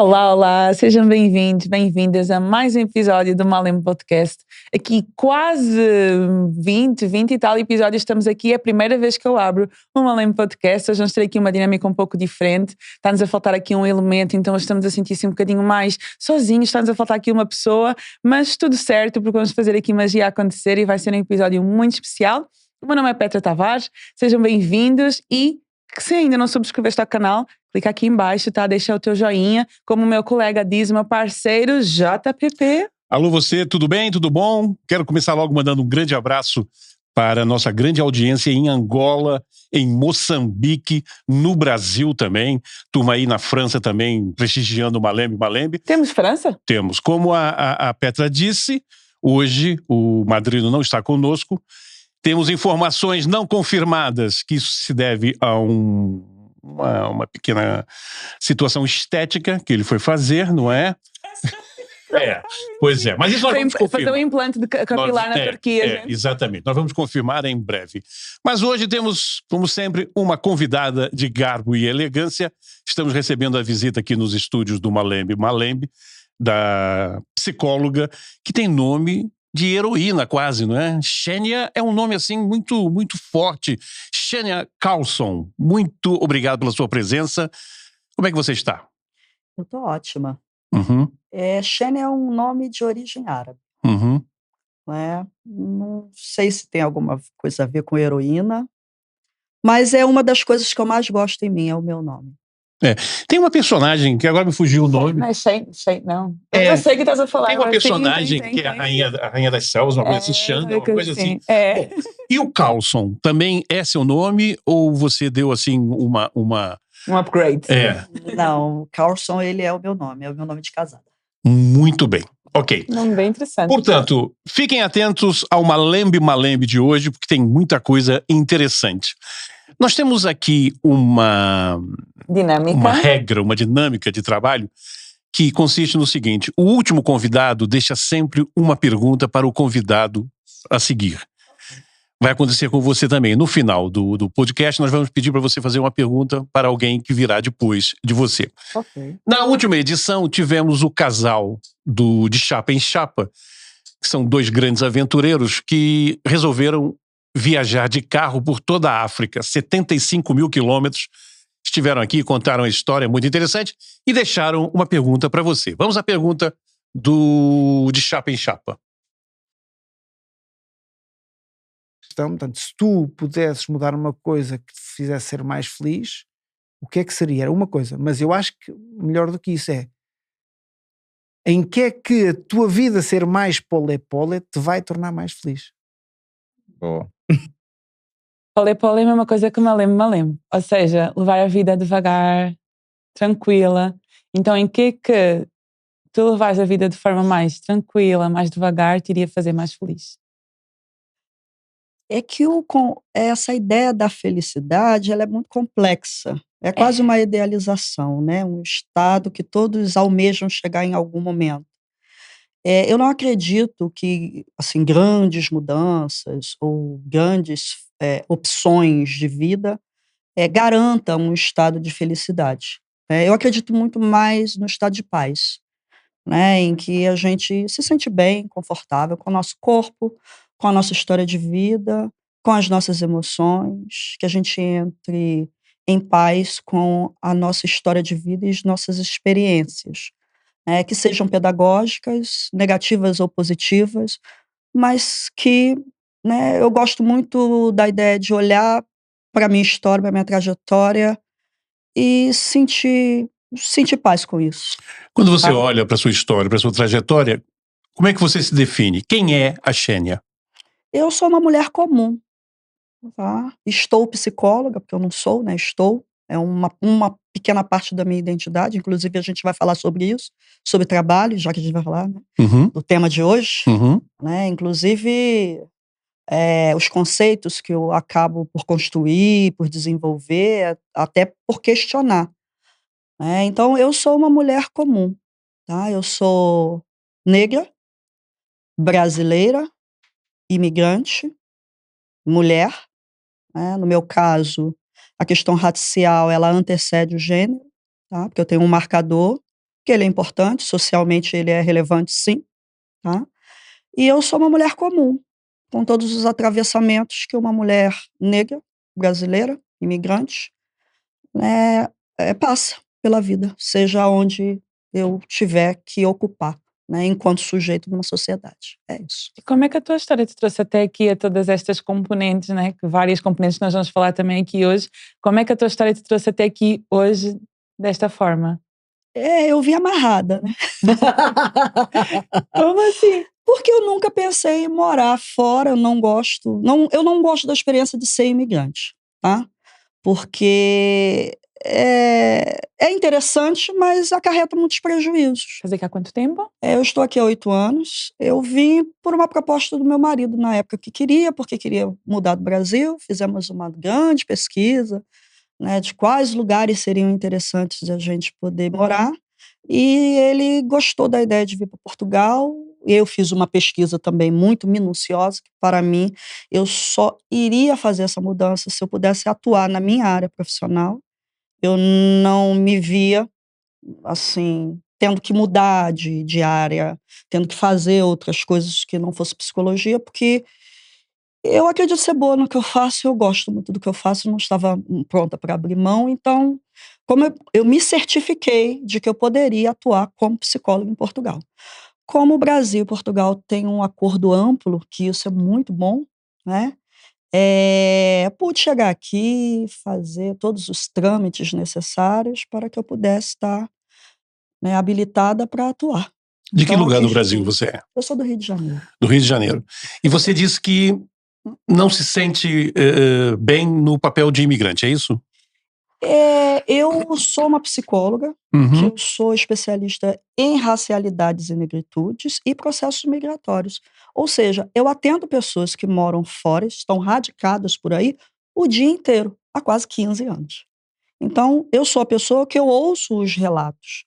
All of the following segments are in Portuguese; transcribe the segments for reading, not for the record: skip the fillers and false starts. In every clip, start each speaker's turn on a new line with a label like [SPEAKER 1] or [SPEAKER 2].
[SPEAKER 1] Olá, olá, sejam bem-vindos, bem-vindas a mais um episódio do Malem Podcast. Aqui quase 20 e tal episódios estamos aqui, é a primeira vez que eu abro o Malem Podcast. Hoje vamos ter aqui uma dinâmica um pouco diferente, está-nos a faltar aqui um elemento, então estamos a sentir-se um bocadinho mais sozinhos, está-nos a faltar aqui uma pessoa, mas tudo certo, porque vamos fazer aqui magia acontecer e vai ser um episódio muito especial. O meu nome é Petra Tavares, sejam bem-vindos e se ainda não subscreveste ao canal, clica aqui embaixo, tá? Deixa o teu joinha. Como o meu colega diz, meu parceiro JPP.
[SPEAKER 2] Alô você, tudo bem? Tudo bom? Quero começar logo mandando um grande abraço para a nossa grande audiência em Angola, em Moçambique, no Brasil também. Turma aí na França também, prestigiando o Malembe.
[SPEAKER 1] Temos França?
[SPEAKER 2] Temos. Como a Petra disse, hoje o Madrino não está conosco. Temos informações não confirmadas que isso se deve a uma pequena situação estética que ele foi fazer, não é? Pois é. Mas isso nós vamos confirmar.
[SPEAKER 1] Fazer um implante capilar na Turquia, gente.
[SPEAKER 2] Exatamente. Nós vamos confirmar em breve. Mas hoje temos, como sempre, uma convidada de garbo e elegância. Estamos recebendo a visita aqui nos estúdios do Malembe, da psicóloga, que tem nome de heroína quase, não é? Xenia é um nome assim muito, muito forte. Xenia Carlson, muito obrigado pela sua presença. Como é que você está?
[SPEAKER 3] Eu estou ótima.
[SPEAKER 2] Uhum.
[SPEAKER 3] Xenia é um nome de origem árabe.
[SPEAKER 2] Uhum.
[SPEAKER 3] Né? Não sei se tem alguma coisa a ver com heroína, mas é uma das coisas que eu mais gosto em mim, é o meu nome.
[SPEAKER 2] Tem uma personagem que agora me fugiu o nome.
[SPEAKER 1] Não é Shane, não. Eu sei que estás a falar.
[SPEAKER 2] Tem uma personagem que é a rainha das selvas, uma coisa assim, Xanda, uma coisa assim. Bom, e o Carlson, também é seu nome ou você deu assim
[SPEAKER 1] um upgrade?
[SPEAKER 3] Não, o Carlson, ele é o meu nome de casada.
[SPEAKER 2] Muito bem. Ok.
[SPEAKER 1] Nome bem interessante.
[SPEAKER 2] Portanto, fiquem atentos ao Malembe de hoje, porque tem muita coisa interessante. Nós temos aqui uma regra, uma dinâmica de trabalho que consiste no seguinte: o último convidado deixa sempre uma pergunta para o convidado a seguir. Vai acontecer com você também. No final do podcast, nós vamos pedir para você fazer uma pergunta para alguém que virá depois de você.
[SPEAKER 3] Okay.
[SPEAKER 2] Na última edição, tivemos o casal de Chapa em Chapa, que são dois grandes aventureiros que resolveram viajar de carro por toda a África, 75 mil quilômetros. Estiveram aqui, contaram a história muito interessante e deixaram uma pergunta para você. Vamos à pergunta de Chapa em Chapa.
[SPEAKER 4] Portanto, se tu pudesses mudar uma coisa que te fizesse ser mais feliz, o que é que seria? Era uma coisa, mas eu acho que melhor do que isso é em que é que a tua vida ser mais pole te vai tornar mais feliz?
[SPEAKER 2] Boa.
[SPEAKER 1] Pole é a mesma coisa que malem. Ou seja, levar a vida devagar, tranquila. Então, em que tu levares a vida de forma mais tranquila, mais devagar, te iria fazer mais feliz?
[SPEAKER 3] É que essa ideia da felicidade, ela é muito complexa. É quase uma idealização, né? Um estado que todos almejam chegar em algum momento. Eu não acredito que assim, grandes mudanças ou grandes opções de vida garantam um estado de felicidade. Eu acredito muito mais no estado de paz, né? Em que a gente se sente bem, confortável com o nosso corpo, com a nossa história de vida, com as nossas emoções, que a gente entre em paz com a nossa história de vida e as nossas experiências, que sejam pedagógicas, negativas ou positivas, mas que, né, eu gosto muito da ideia de olhar para a minha história, para a minha trajetória e sentir paz com isso.
[SPEAKER 2] Quando você olha para a sua história, para a sua trajetória, como é que você se define? Quem é a Xenia?
[SPEAKER 3] Eu sou uma mulher comum, tá? Estou psicóloga, porque eu não sou, né? Estou. É uma pequena parte da minha identidade. Inclusive, a gente vai falar sobre isso, sobre trabalho, já que a gente vai falar, né? Do tema de hoje. Né? Inclusive, os conceitos que eu acabo por construir, por desenvolver, até por questionar. Né? Então, eu sou uma mulher comum. Tá? Eu sou negra, brasileira, imigrante, mulher, né? No meu caso, a questão racial, ela antecede o gênero, tá? Porque eu tenho um marcador que ele é importante, socialmente ele é relevante, sim, tá? E eu sou uma mulher comum, com todos os atravessamentos que uma mulher negra, brasileira, imigrante, né, passa pela vida, seja onde eu tiver que ocupar, né, enquanto sujeito de uma sociedade. É isso.
[SPEAKER 1] E como é que a tua história te trouxe até aqui a todas estas componentes, né? Que várias componentes que nós vamos falar também aqui hoje. Como é que a tua história te trouxe até aqui hoje desta forma?
[SPEAKER 3] Eu vim amarrada, né?
[SPEAKER 1] Como assim?
[SPEAKER 3] Porque eu nunca pensei em morar fora, eu não gosto da experiência de ser imigrante, tá? Porque é interessante, mas acarreta muitos prejuízos.
[SPEAKER 1] Quer dizer que há quanto tempo?
[SPEAKER 3] Eu estou aqui há 8 anos. Eu vim por uma proposta do meu marido na época que queria, porque queria mudar do Brasil. Fizemos uma grande pesquisa, né, de quais lugares seriam interessantes de a gente poder morar. E ele gostou da ideia de vir para Portugal. Eu fiz uma pesquisa também muito minuciosa, que para mim, eu só iria fazer essa mudança se eu pudesse atuar na minha área profissional. Eu não me via, assim, tendo que mudar de área, tendo que fazer outras coisas que não fosse psicologia, porque eu acredito ser boa no que eu faço, eu gosto muito do que eu faço, não estava pronta para abrir mão. Então, como eu me certifiquei de que eu poderia atuar como psicóloga em Portugal. Como o Brasil e Portugal têm um acordo amplo, que isso é muito bom, né? Pude chegar aqui, fazer todos os trâmites necessários para que eu pudesse estar, né, habilitada para atuar.
[SPEAKER 2] De que
[SPEAKER 3] Então,
[SPEAKER 2] lugar
[SPEAKER 3] aqui
[SPEAKER 2] do Brasil
[SPEAKER 3] estou.
[SPEAKER 2] você é?
[SPEAKER 3] Eu sou do Rio de Janeiro.
[SPEAKER 2] Do Rio de Janeiro. E você disse que não se sente bem no papel de imigrante, é isso?
[SPEAKER 3] Eu sou uma psicóloga, que eu sou especialista em racialidades e negritudes e processos migratórios. Ou seja, eu atendo pessoas que moram fora, estão radicadas por aí o dia inteiro, há quase 15 anos. Então, eu sou a pessoa que eu ouço os relatos,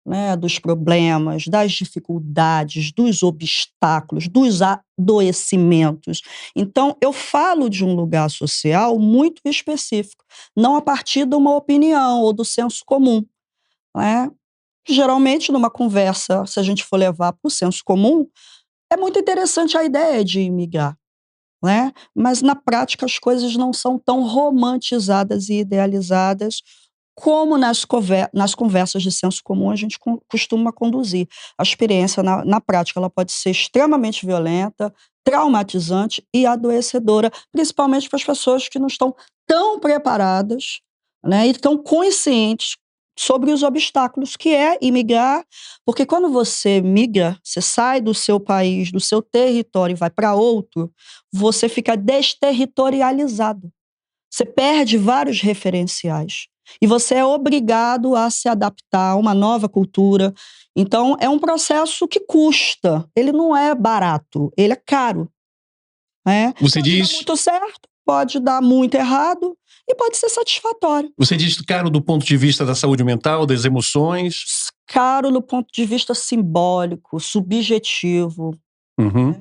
[SPEAKER 3] né, dos problemas, das dificuldades, dos obstáculos, dos adoecimentos. Então, eu falo de um lugar social muito específico, não a partir de uma opinião ou do senso comum, né? Geralmente, numa conversa, se a gente for levar para o senso comum, é muito interessante a ideia de imigrar, né? Mas, na prática, as coisas não são tão romantizadas e idealizadas como nas conversas de senso comum a gente costuma conduzir. A experiência na prática ela pode ser extremamente violenta, traumatizante e adoecedora, principalmente para as pessoas que não estão tão preparadas, né, e tão conscientes sobre os obstáculos que é imigrar, porque quando você migra, você sai do seu país, do seu território e vai para outro, você fica desterritorializado. Você perde vários referenciais. E você é obrigado a se adaptar a uma nova cultura. Então, é um processo que custa. Ele não é barato, ele é caro, né?
[SPEAKER 2] Você
[SPEAKER 3] Pode
[SPEAKER 2] diz...
[SPEAKER 3] dar muito certo, pode dar muito errado e pode ser satisfatório.
[SPEAKER 2] Você diz caro do ponto de vista da saúde mental, das emoções?
[SPEAKER 3] Caro do ponto de vista simbólico, subjetivo.
[SPEAKER 2] Né?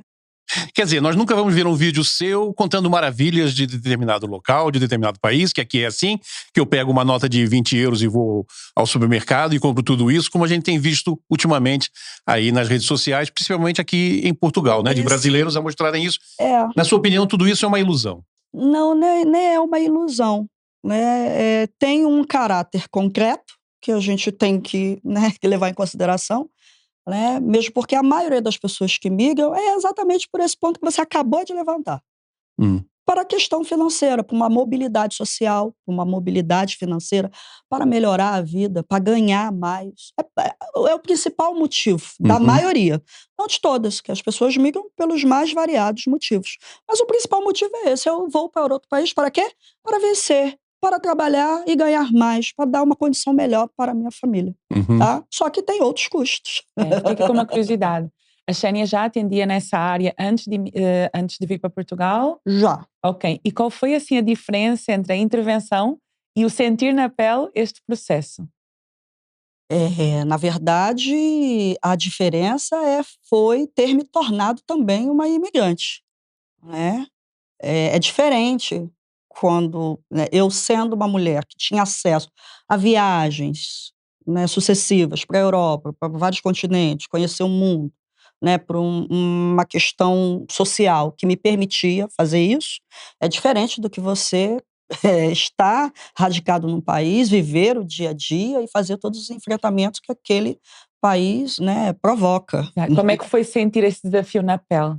[SPEAKER 2] Quer dizer, nós nunca vamos ver um vídeo seu contando maravilhas de determinado local, de determinado país, que aqui é assim, que eu pego uma nota de 20 euros e vou ao supermercado e compro tudo isso, como a gente tem visto ultimamente aí nas redes sociais, principalmente aqui em Portugal, né? De brasileiros a mostrarem isso. Na sua opinião, tudo isso é uma ilusão?
[SPEAKER 3] Não, nem é uma ilusão, né? Tem um caráter concreto que a gente tem que, né, que levar em consideração, né? Mesmo porque a maioria das pessoas que migram é exatamente por esse ponto que você acabou de levantar. Para a questão financeira, para uma mobilidade social, para uma mobilidade financeira, para melhorar a vida, para ganhar mais. É o principal motivo da maioria. Não de todas, que as pessoas migram pelos mais variados motivos. Mas o principal motivo é esse. Eu vou para outro país para quê? Para vencer, para trabalhar e ganhar mais, para dar uma condição melhor para a minha família. Tá? Só que tem outros custos.
[SPEAKER 1] Fiquei aqui com uma curiosidade. A Xénia já atendia nessa área antes de vir para Portugal?
[SPEAKER 3] Já.
[SPEAKER 1] Ok. E qual foi assim a diferença entre a intervenção e o sentir na pele este processo?
[SPEAKER 3] Na verdade, a diferença foi ter me tornado também uma imigrante, né? É diferente quando, né, eu sendo uma mulher que tinha acesso a viagens, né, sucessivas para a Europa, para vários continentes, conhecer o mundo, né, por uma questão social que me permitia fazer isso, é diferente do que você estar radicado num país, viver o dia a dia e fazer todos os enfrentamentos que aquele país, né, provoca.
[SPEAKER 1] Como é que foi sentir esse desafio na pele?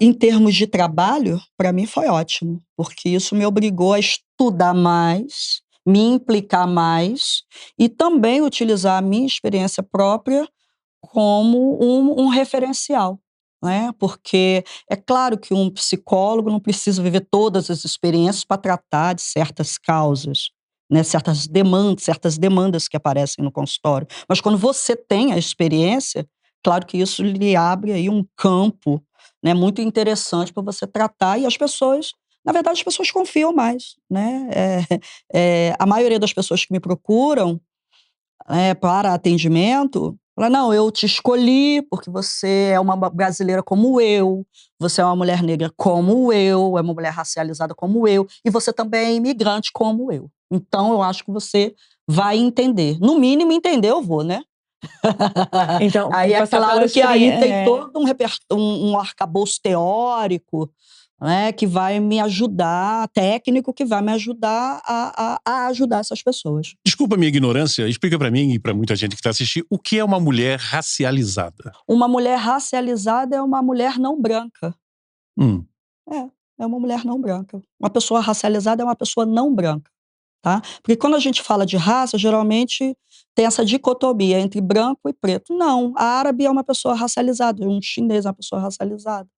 [SPEAKER 3] Em termos de trabalho, para mim foi ótimo, porque isso me obrigou a estudar mais, me implicar mais e também utilizar a minha experiência própria como um referencial, né? Porque é claro que um psicólogo não precisa viver todas as experiências para tratar de certas causas, né? Certas demandas que aparecem no consultório. Mas quando você tem a experiência, claro que isso lhe abre aí um campo, né, muito interessante para você tratar e as pessoas, na verdade, as pessoas confiam mais, né? A maioria das pessoas que me procuram para atendimento, fala, não, eu te escolhi porque você é uma brasileira como eu, você é uma mulher negra como eu, é uma mulher racializada como eu, e você também é imigrante como eu. Então, eu acho que você vai entender. No mínimo, entender eu vou, né?
[SPEAKER 1] Então,
[SPEAKER 3] aí é claro que aí tem todo um arcabouço teórico, né, que vai me ajudar, técnico que vai me ajudar a ajudar essas pessoas.
[SPEAKER 2] Desculpa a minha ignorância, explica para mim e para muita gente que está assistindo, o que é uma mulher racializada?
[SPEAKER 3] Uma mulher racializada é uma mulher não branca. É uma mulher não branca. Uma pessoa racializada é uma pessoa não branca. Tá? Porque quando a gente fala de raça, geralmente tem essa dicotomia entre branco e preto. Não, a árabe é uma pessoa racializada, um chinês é uma pessoa racializada.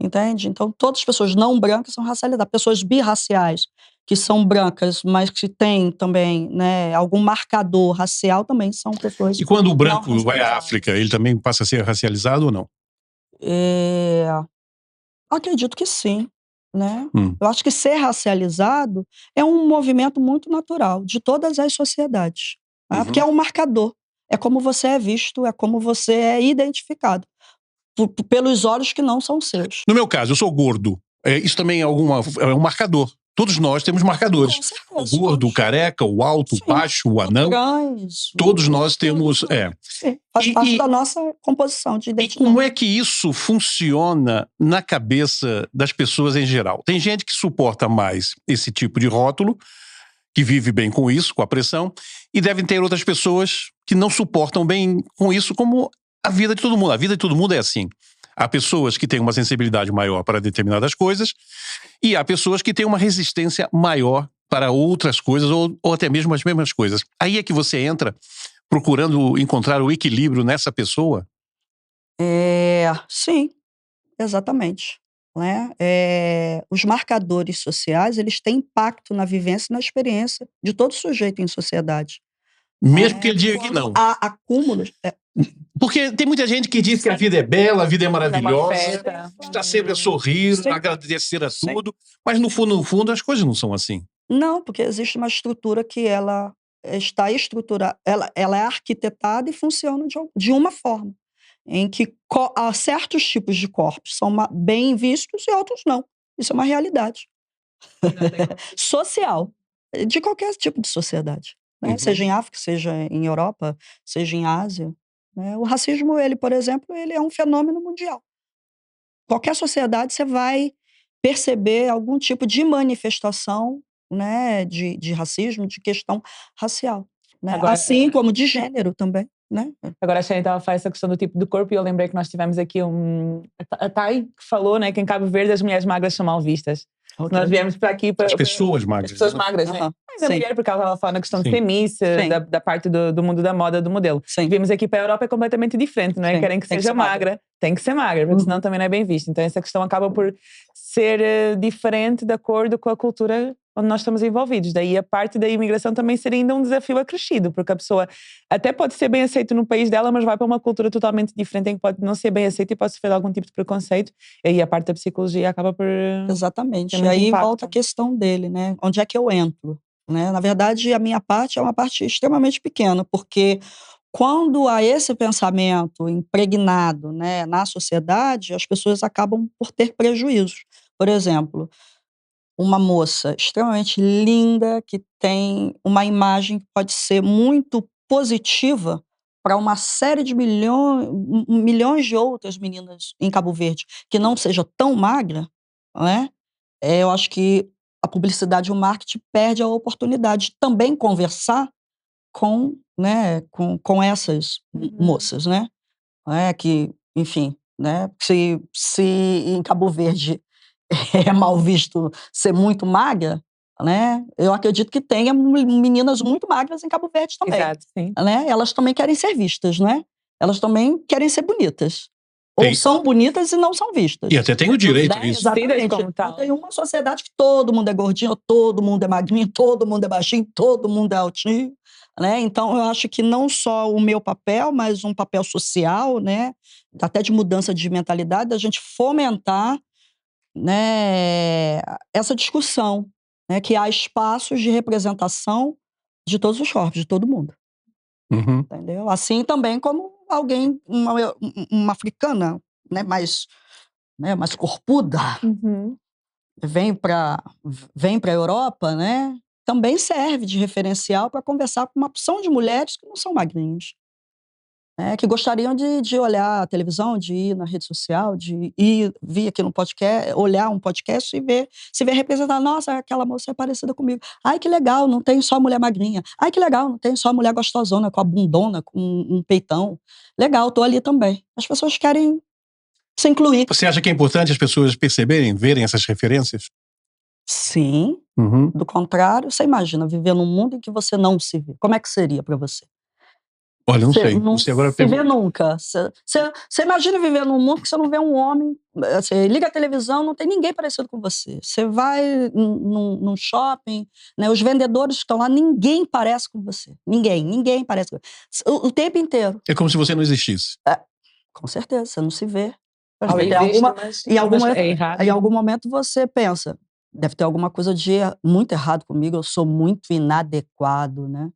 [SPEAKER 3] Entende? Então, todas as pessoas não brancas são racializadas. Pessoas birraciais, que são brancas, mas que têm também, né, algum marcador racial, também são pessoas.
[SPEAKER 2] E quando o branco vai à África, ele também passa a ser racializado ou não?
[SPEAKER 3] Acredito que sim. Né? Eu acho que ser racializado é um movimento muito natural de todas as sociedades, tá? Porque é um marcador, é como você é visto, é como você é identificado pelos olhos que não são seus.
[SPEAKER 2] No meu caso, eu sou gordo, isso também é um marcador. Todos nós temos marcadores.
[SPEAKER 3] Com certeza,
[SPEAKER 2] O gordo, o careca, o alto, o baixo, o anão. Todos nós temos.
[SPEAKER 3] Sim, faz parte da nossa composição de identidade.
[SPEAKER 2] E como é que isso funciona na cabeça das pessoas em geral? Tem gente que suporta mais esse tipo de rótulo, que vive bem com isso, com a pressão, e devem ter outras pessoas que não suportam bem com isso, como a vida de todo mundo. A vida de todo mundo é assim. Há pessoas que têm uma sensibilidade maior para determinadas coisas e há pessoas que têm uma resistência maior para outras coisas ou até mesmo as mesmas coisas. Aí é que você entra procurando encontrar o equilíbrio nessa pessoa?
[SPEAKER 3] Sim, exatamente. Né? Os marcadores sociais, eles têm impacto na vivência e na experiência de todo sujeito em sociedade.
[SPEAKER 2] Mesmo que ele diga que não.
[SPEAKER 3] Há acúmulos.
[SPEAKER 2] Porque tem muita gente que diz que a vida é bela, a vida é maravilhosa, está sempre a sorrir, a agradecer a tudo, mas no fundo as coisas não são assim.
[SPEAKER 3] Não, porque existe uma estrutura que ela está estruturada, ela é arquitetada e funciona de uma forma, em que há certos tipos de corpos são bem vistos e outros não. Isso é uma realidade social, de qualquer tipo de sociedade. Né? Seja em África, seja em Europa, seja em Ásia. Né? O racismo, ele, por exemplo, ele é um fenômeno mundial. Qualquer sociedade você vai perceber algum tipo de manifestação, né, de racismo, de questão racial. Né? Agora, assim como de gênero também. Né?
[SPEAKER 1] Agora a Shane estava a falar essa questão do tipo do corpo e eu lembrei que nós tivemos aqui a Thay que falou, né, que em Cabo Verde as mulheres magras são mal vistas. Okay. Nós viemos para aqui para
[SPEAKER 2] as pessoas magras.
[SPEAKER 1] As pessoas magras, né? Mas a mulher, porque ela estava falando a questão de femissa, da parte do mundo da moda, do modelo. Viemos aqui para a Europa é completamente diferente, não é? Querem que seja magra. Tem que ser magra, porque senão também não é bem visto. Então essa questão acaba por ser diferente de acordo com a cultura onde nós estamos envolvidos. Daí a parte da imigração também seria ainda um desafio acrescido, porque a pessoa até pode ser bem aceita no país dela, mas vai para uma cultura totalmente diferente em que pode não ser bem aceita e pode sofrer algum tipo de preconceito. E aí a parte da psicologia acaba por...
[SPEAKER 3] Exatamente. E aí volta a questão dele, né? Onde é que eu entro? Né? Na verdade, a minha parte é uma parte extremamente pequena, porque quando há esse pensamento impregnado, né, na sociedade, as pessoas acabam por ter prejuízos. Por exemplo, uma moça extremamente linda, que tem uma imagem que pode ser muito positiva para uma série de milhões de outras meninas em Cabo Verde, que não seja tão magra, né? Eu acho que a publicidade e o marketing perde a oportunidade de também conversar com, né, com essas moças, né? Que, enfim, né? Se em Cabo Verde é mal visto ser muito magra, né? Eu acredito que tenha meninas muito magras em Cabo Verde também.
[SPEAKER 1] Exato, sim.
[SPEAKER 3] Né? Elas também querem ser vistas, né? Elas também querem ser bonitas. Ou são bonitas e não são vistas.
[SPEAKER 2] E até tem o direito a isso.
[SPEAKER 3] Exatamente.
[SPEAKER 1] Como tal.
[SPEAKER 3] Tem uma sociedade que todo mundo é gordinho, todo mundo é magrinho, todo mundo é baixinho, todo mundo é altinho. Né? Então, eu acho que não só o meu papel, mas um papel social, né? Até de mudança de mentalidade, da gente fomentar, né, essa discussão, né? Que há espaços de representação de todos os corpos, de todo mundo.
[SPEAKER 2] Uhum.
[SPEAKER 3] Entendeu? Assim também como alguém, uma africana, né, mais corpuda, vem para a Europa, né, também serve de referencial para conversar com uma opção de mulheres que não são magrinhas, né, que gostariam de olhar a televisão, de ir na rede social, de vir aqui no podcast, olhar um podcast e se ver representar. Nossa, aquela moça é parecida comigo. Ai, que legal, não tem só mulher magrinha. Ai, que legal, não tem só mulher gostosona, com a bundona, com um peitão. Legal, tô ali também. As pessoas querem se incluir.
[SPEAKER 2] Você acha que é importante as pessoas perceberem, verem essas referências?
[SPEAKER 3] Sim. Do contrário, você imagina viver num mundo em que você não se vê. Como é que seria para você?
[SPEAKER 2] Olha, não sei. Você agora
[SPEAKER 3] se vê nunca. Você imagina viver num mundo que você não vê um homem. Você liga a televisão, não tem ninguém parecido com você. Você vai num shopping, né, os vendedores que estão lá, ninguém parece com você. Ninguém parece com você. O tempo inteiro.
[SPEAKER 2] É como se você não existisse.
[SPEAKER 3] Com certeza, você não se vê. Em algum momento você pensa, deve ter alguma coisa de muito errado comigo, eu sou muito inadequado, né?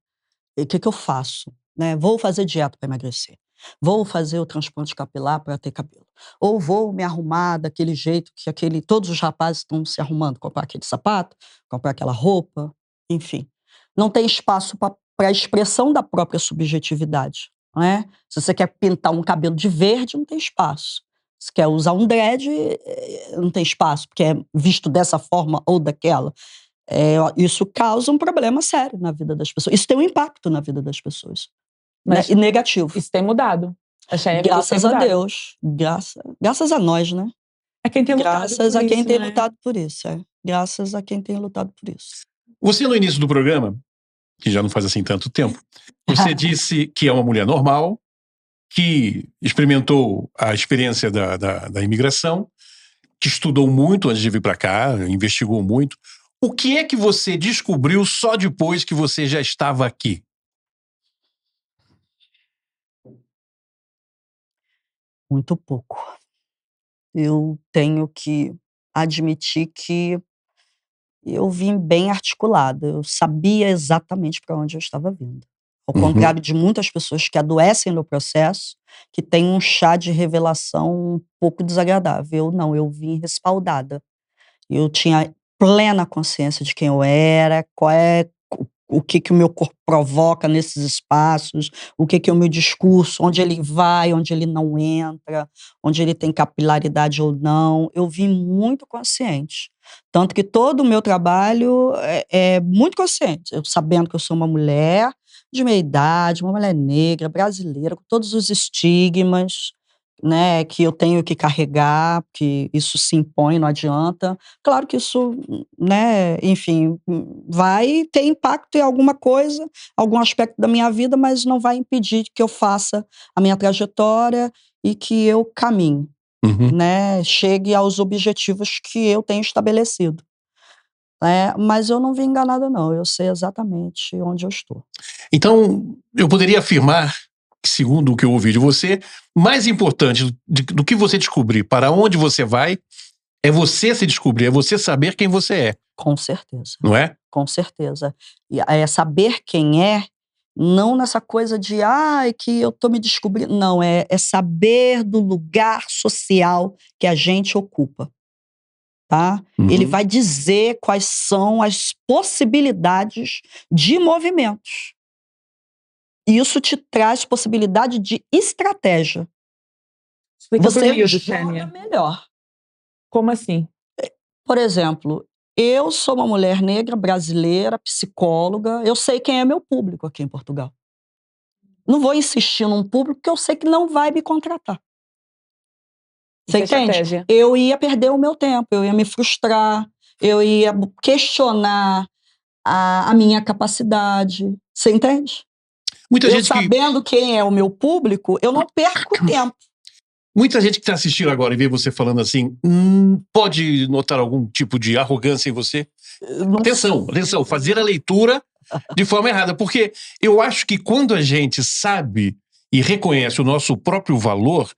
[SPEAKER 3] E o que eu faço? Né? Vou fazer dieta para emagrecer. Vou fazer o transplante capilar para ter cabelo. Ou vou me arrumar daquele jeito que todos os rapazes estão se arrumando. Comprar aquele sapato, comprar aquela roupa, enfim. Não tem espaço para a expressão da própria subjetividade. Né? Se você quer pintar um cabelo de verde, não tem espaço. Se quer usar um dread, não tem espaço, porque é visto dessa forma ou daquela. Isso causa um problema sério na vida das pessoas. Isso tem um impacto na vida das pessoas. Mas, né? E negativo.
[SPEAKER 1] Isso tem mudado.
[SPEAKER 3] Graças a Deus. Graças a nós, né?
[SPEAKER 1] A quem tem lutado
[SPEAKER 3] Graças a quem tem lutado por isso. Graças a quem tem lutado por isso.
[SPEAKER 2] Você, no início do programa, que já não faz assim tanto tempo, você disse que é uma mulher normal, que experimentou a experiência da imigração, que estudou muito antes de vir para cá, investigou muito. O que é que você descobriu só depois que você já estava aqui?
[SPEAKER 3] Muito pouco. Eu tenho que admitir que eu vim bem articulada. Eu sabia exatamente para onde eu estava vindo. Ao contrário de muitas pessoas que adoecem no processo, que tem um chá de revelação um pouco desagradável. Eu vim respaldada. Eu tinha plena consciência de quem eu era, o que o meu corpo provoca nesses espaços, o que o meu discurso, onde ele vai, onde ele não entra, onde ele tem capilaridade ou não. Eu vim muito consciente. Tanto que todo o meu trabalho é muito consciente. Eu sabendo que eu sou uma mulher de meia idade, uma mulher negra, brasileira, com todos os estigmas, né, que eu tenho que carregar, que isso se impõe, não adianta. Claro que isso, né, enfim, vai ter impacto em alguma coisa, algum aspecto da minha vida, mas não vai impedir que eu faça a minha trajetória e que eu caminhe, né, chegue aos objetivos que eu tenho estabelecido. Mas eu não vim enganada, não. Eu sei exatamente onde eu estou.
[SPEAKER 2] Então, eu poderia afirmar, segundo o que eu ouvi de você, mais importante do que você descobrir para onde você vai, é você se descobrir, é você saber quem você é.
[SPEAKER 3] Com certeza.
[SPEAKER 2] Não é?
[SPEAKER 3] Com certeza. E saber quem é, não nessa coisa de, que eu tô me descobrindo. Não, é saber do lugar social que a gente ocupa. tá? Ele vai dizer quais são as possibilidades de movimentos. Isso te traz possibilidade de estratégia.
[SPEAKER 1] Explica
[SPEAKER 3] você joga melhor.
[SPEAKER 1] Como assim?
[SPEAKER 3] Por exemplo, eu sou uma mulher negra, brasileira, psicóloga, eu sei quem é meu público aqui em Portugal. Não vou insistir num público que eu sei que não vai me contratar. Você entende?
[SPEAKER 1] Estratégia.
[SPEAKER 3] Eu ia perder o meu tempo, eu ia me frustrar, eu ia questionar a minha capacidade. Você entende?
[SPEAKER 2] Muita gente
[SPEAKER 3] sabendo quem é o meu público, eu não perco tempo.
[SPEAKER 2] Muita gente que está assistindo agora e vê você falando assim, pode notar algum tipo de arrogância em você? Atenção, fazer a leitura de forma errada, porque eu acho que quando a gente sabe e reconhece o nosso próprio valor,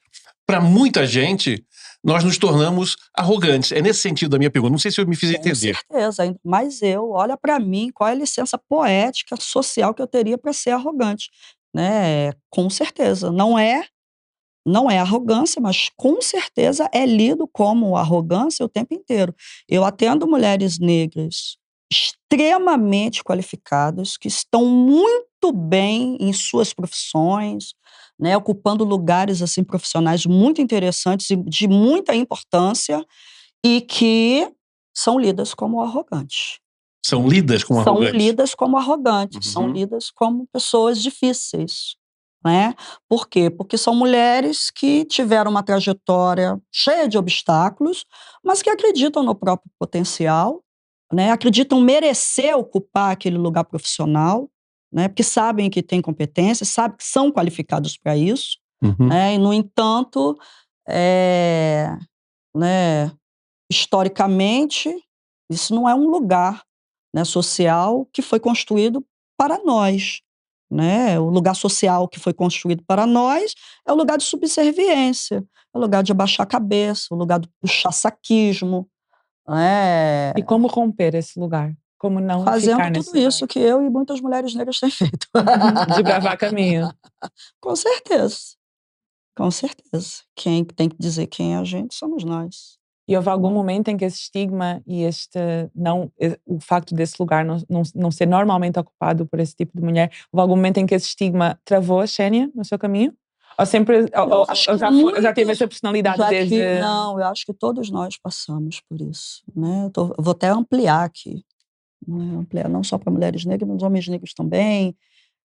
[SPEAKER 2] para muita gente, nós nos tornamos arrogantes. É nesse sentido a minha pergunta. Não sei se eu me fiz entender.
[SPEAKER 3] Com certeza, mas olha para mim, qual é a licença poética, social que eu teria para ser arrogante, né? Com certeza, não é arrogância, mas com certeza é lido como arrogância o tempo inteiro. Eu atendo mulheres negras extremamente qualificadas, que estão muito bem em suas profissões, né, ocupando lugares assim profissionais muito interessantes e de muita importância, e que são lidas como arrogantes.
[SPEAKER 2] São lidas como arrogantes?
[SPEAKER 3] São lidas como arrogantes, são lidas como pessoas difíceis. Né? Por quê? Porque são mulheres que tiveram uma trajetória cheia de obstáculos, mas que acreditam no próprio potencial, né? Acreditam merecer ocupar aquele lugar profissional, né? Porque sabem que têm competência, sabem que são qualificados para isso, né? E, no entanto, né, historicamente, isso não é um lugar, né, social que foi construído para nós. Né? O lugar social que foi construído para nós é o lugar de subserviência, é o lugar de abaixar a cabeça, o lugar do puxa-saquismo. Né?
[SPEAKER 1] E como romper esse lugar? Como não
[SPEAKER 3] fazendo
[SPEAKER 1] ficar nesse
[SPEAKER 3] tudo isso que eu e muitas mulheres negras têm feito.
[SPEAKER 1] Desbravar caminho.
[SPEAKER 3] Com certeza. Com certeza. Quem tem que dizer quem é a gente somos nós.
[SPEAKER 1] E houve algum momento em que esse estigma e o facto desse lugar não ser normalmente ocupado por esse tipo de mulher, houve algum momento em que esse estigma travou a Xénia no seu caminho? Ou sempre já teve essa personalidade desde...
[SPEAKER 3] Não, eu acho que todos nós passamos por isso. Né? Eu vou até ampliar aqui. Né? Ampliar não só para mulheres negras, mas homens negros também,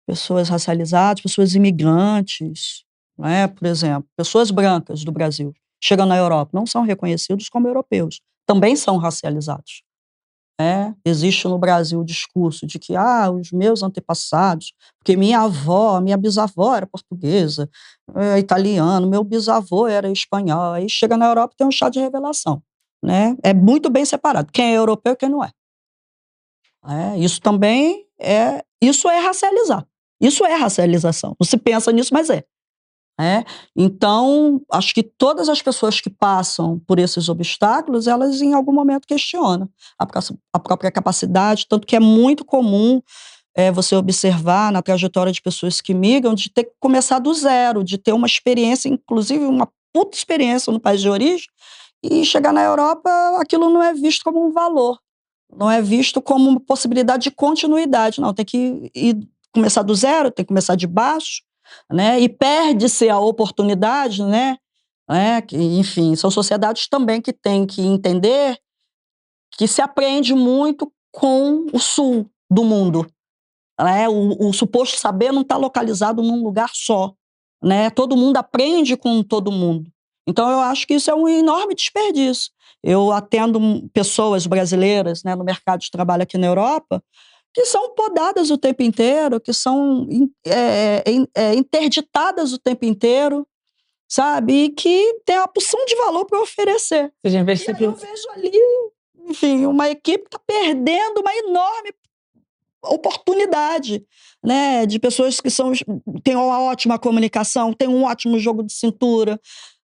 [SPEAKER 3] pessoas racializadas, pessoas imigrantes. Né? Por exemplo, pessoas brancas do Brasil chegam na Europa, não são reconhecidos como europeus, também são racializados. Existe no Brasil o discurso de que os meus antepassados, porque minha bisavó era portuguesa, italiano, meu bisavô era espanhol, aí chega na Europa e tem um chá de revelação. Né? É muito bem separado, quem é europeu e quem não é. Isso também isso é racializar, isso é racialização, não se pensa nisso, mas é. Então, acho que todas as pessoas que passam por esses obstáculos, elas em algum momento questionam a própria capacidade, tanto que é muito comum você observar na trajetória de pessoas que migram, de ter que começar do zero, de ter uma experiência, inclusive uma puta experiência no país de origem, e chegar na Europa, aquilo não é visto como um valor, não é visto como uma possibilidade de continuidade, não, tem que começar do zero, tem que começar de baixo, né? E perde-se a oportunidade, né? Enfim, são sociedades também que têm que entender que se aprende muito com o sul do mundo. O suposto saber não está localizado num lugar só. Né? Todo mundo aprende com todo mundo. Então, eu acho que isso é um enorme desperdício. Eu atendo pessoas brasileiras, né, no mercado de trabalho aqui na Europa, que são podadas o tempo inteiro, que são interditadas o tempo inteiro, sabe? E que tem uma porção de valor para oferecer.
[SPEAKER 1] E eu
[SPEAKER 3] vejo ali, enfim, uma equipe que está perdendo uma enorme oportunidade, né? De pessoas que têm uma ótima comunicação, têm um ótimo jogo de cintura,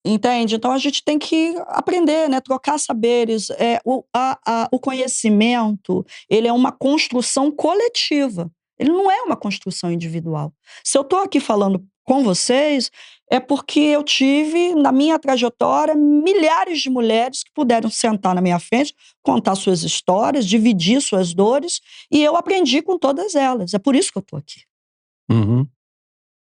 [SPEAKER 3] entende? Então, a gente tem que aprender, né? Trocar saberes. O conhecimento, ele é uma construção coletiva. Ele não é uma construção individual. Se eu estou aqui falando com vocês, é porque eu tive, na minha trajetória, milhares de mulheres que puderam sentar na minha frente, contar suas histórias, dividir suas dores, e eu aprendi com todas elas. É por isso que eu estou aqui.
[SPEAKER 2] Uhum.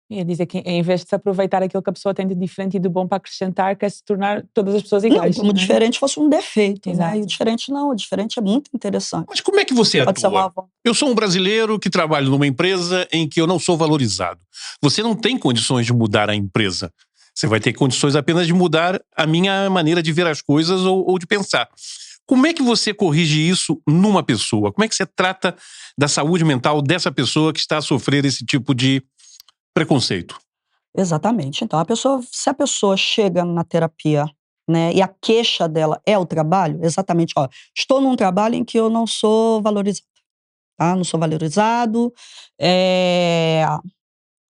[SPEAKER 1] Ia dizer que, em vez de se aproveitar aquilo que a pessoa tem de diferente e de bom para acrescentar, quer se tornar todas as pessoas iguais.
[SPEAKER 3] Não, como o diferente fosse um defeito,
[SPEAKER 1] Exato.
[SPEAKER 3] né? E o diferente não, o diferente é muito interessante.
[SPEAKER 2] Mas como é que você
[SPEAKER 3] Pode ser
[SPEAKER 2] atua? Eu sou um brasileiro que trabalho numa empresa em que eu não sou valorizado. Você não tem condições de mudar a empresa. Você vai ter condições apenas de mudar a minha maneira de ver as coisas ou de pensar. Como é que você corrige isso numa pessoa? Como é que você trata da saúde mental dessa pessoa que está a sofrer esse tipo de preconceito?
[SPEAKER 3] Exatamente. Então, se a pessoa chega na terapia, né, e a queixa dela é o trabalho, exatamente, ó, estou num trabalho em que eu não sou valorizado, tá? Não sou valorizado,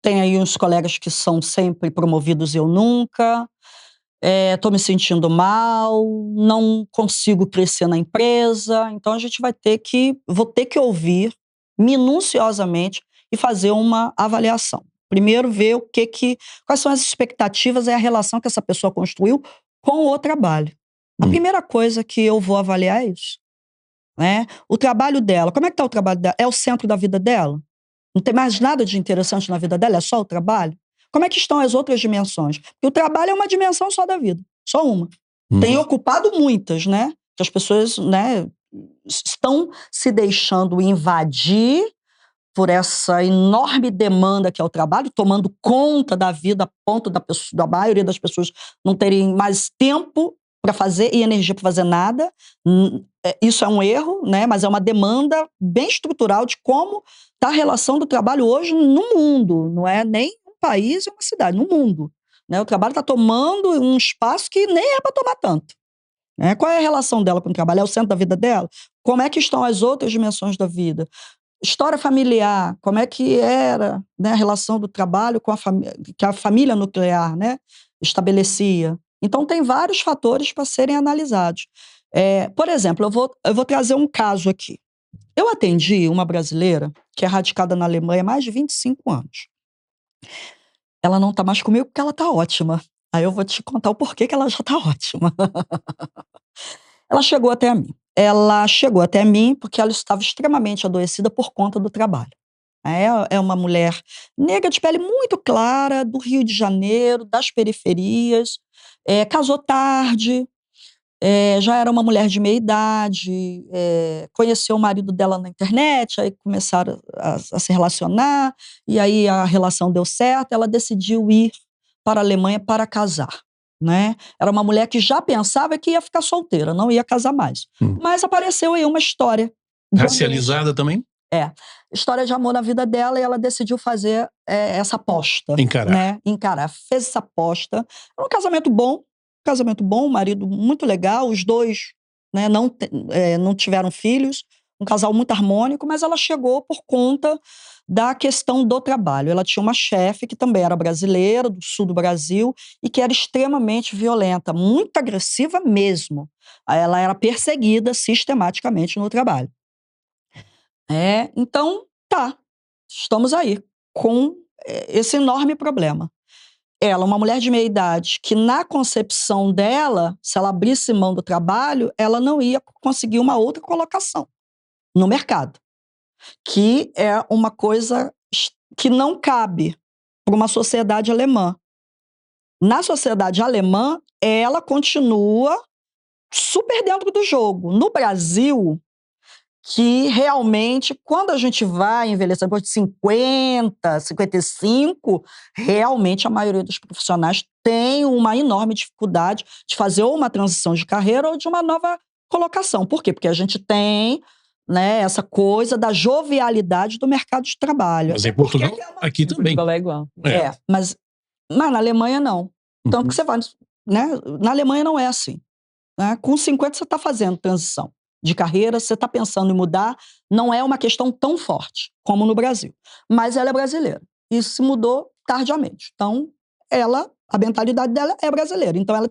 [SPEAKER 3] tem aí uns colegas que são sempre promovidos e eu nunca, estou me sentindo mal, não consigo crescer na empresa, então a gente vou ter que ouvir minuciosamente e fazer uma avaliação. Primeiro ver quais são as expectativas e a relação que essa pessoa construiu com o trabalho. A primeira coisa que eu vou avaliar é isso, né? O trabalho dela, como é que está o trabalho dela? É o centro da vida dela? Não tem mais nada de interessante na vida dela? É só o trabalho? Como é que estão as outras dimensões? Porque o trabalho é uma dimensão só da vida, só uma. Tem ocupado muitas, né? Que as pessoas, né, estão se deixando invadir por essa enorme demanda que é o trabalho, tomando conta da vida a ponto da maioria das pessoas não terem mais tempo para fazer e energia para fazer nada. Isso é um erro, né? Mas é uma demanda bem estrutural de como está a relação do trabalho hoje no mundo. Não é nem um país e uma cidade, no mundo, né? O trabalho está tomando um espaço que nem é para tomar tanto. Né? Qual é a relação dela com o trabalho? É o centro da vida dela? Como é que estão as outras dimensões da vida? História familiar, como é que era, né, a relação do trabalho com que a família nuclear, né, estabelecia. Então, tem vários fatores para serem analisados. Por exemplo, eu vou trazer um caso aqui. Eu atendi uma brasileira que é radicada na Alemanha há mais de 25 anos. Ela não está mais comigo porque ela está ótima. Aí eu vou te contar o porquê que ela já está ótima. Ela chegou até a mim. Ela chegou até mim porque ela estava extremamente adoecida por conta do trabalho. É uma mulher negra de pele muito clara, do Rio de Janeiro, das periferias, casou tarde, já era uma mulher de meia idade, conheceu o marido dela na internet, aí começaram a se relacionar, e aí a relação deu certo, ela decidiu ir para a Alemanha para casar. Né? Era uma mulher que já pensava que ia ficar solteira, não ia casar mais. Mas apareceu aí uma história.
[SPEAKER 2] Racializada também?
[SPEAKER 3] História de amor na vida dela, e ela decidiu fazer essa aposta.
[SPEAKER 2] Encarar.
[SPEAKER 3] Né? Encarar. Fez essa aposta. Era um casamento bom, um marido muito legal, os dois, né, não tiveram filhos, um casal muito harmônico, mas ela chegou por conta da questão do trabalho. Ela tinha uma chefe que também era brasileira, do sul do Brasil, e que era extremamente violenta, muito agressiva mesmo. Ela era perseguida sistematicamente no trabalho. Então, estamos aí com esse enorme problema. Ela, uma mulher de meia idade, que na concepção dela, se ela abrisse mão do trabalho, ela não ia conseguir uma outra colocação no mercado, que é uma coisa que não cabe para uma sociedade alemã. Na sociedade alemã, ela continua super dentro do jogo. No Brasil, que realmente, quando a gente vai envelhecer depois de 50, 55, realmente a maioria dos profissionais tem uma enorme dificuldade de fazer ou uma transição de carreira ou de uma nova colocação. Por quê? Porque a gente tem, né, essa coisa da jovialidade do mercado de trabalho.
[SPEAKER 2] Mas em Portugal, aqui também.
[SPEAKER 1] Portugal é igual.
[SPEAKER 3] Mas na Alemanha não. Tanto que você vai, né, na Alemanha não é assim. Né? Com 50 você está fazendo transição de carreira, você está pensando em mudar, não é uma questão tão forte como no Brasil. Mas ela é brasileira. Isso se mudou tardiamente. Então, a mentalidade dela é brasileira. Então, ela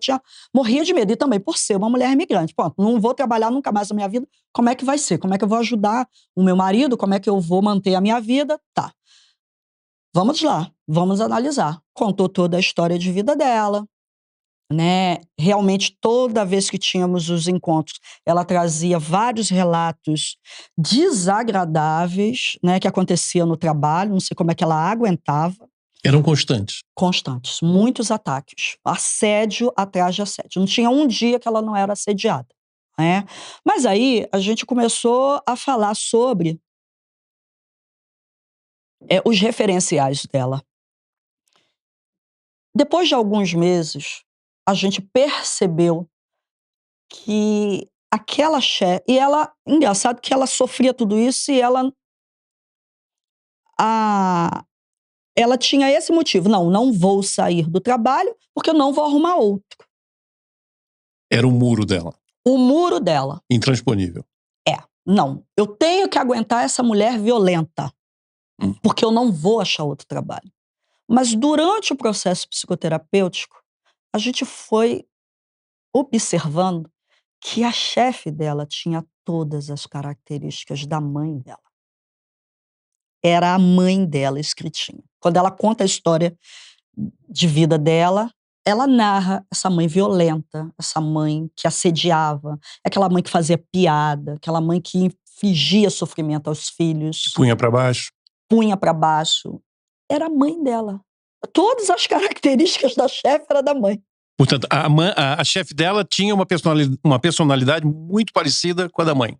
[SPEAKER 3] morria de medo. E também por ser uma mulher imigrante. Pô, não vou trabalhar nunca mais na minha vida. Como é que vai ser? Como é que eu vou ajudar o meu marido? Como é que eu vou manter a minha vida? Tá. Vamos lá, vamos analisar. Contou toda a história de vida dela, né? Realmente, toda vez que tínhamos os encontros, ela trazia vários relatos desagradáveis, né, que acontecia no trabalho. Não sei como é que ela aguentava.
[SPEAKER 2] Eram constantes?
[SPEAKER 3] Constantes, muitos ataques. Assédio atrás de assédio. Não tinha um dia que ela não era assediada, né? Mas aí, a gente começou a falar sobre os referenciais dela. Depois de alguns meses, a gente percebeu que aquela chefe... E ela... Engraçado que ela sofria tudo isso e ela tinha esse motivo. Não vou sair do trabalho porque eu não vou arrumar outro.
[SPEAKER 2] Era o muro dela.
[SPEAKER 3] O muro dela.
[SPEAKER 2] Intransponível.
[SPEAKER 3] Não. Eu tenho que aguentar essa mulher violenta. Porque eu não vou achar outro trabalho. Mas durante o processo psicoterapêutico, a gente foi observando que a chefe dela tinha todas as características da mãe dela. Era a mãe dela escritinha. Quando ela conta a história de vida dela, ela narra essa mãe violenta, essa mãe que assediava, aquela mãe que fazia piada, aquela mãe que infligia sofrimento aos filhos.
[SPEAKER 2] Punha para baixo.
[SPEAKER 3] Punha para baixo. Era a mãe dela. Todas as características da chefe era da mãe.
[SPEAKER 2] Portanto, a chefe dela tinha uma personalidade muito parecida com a da mãe.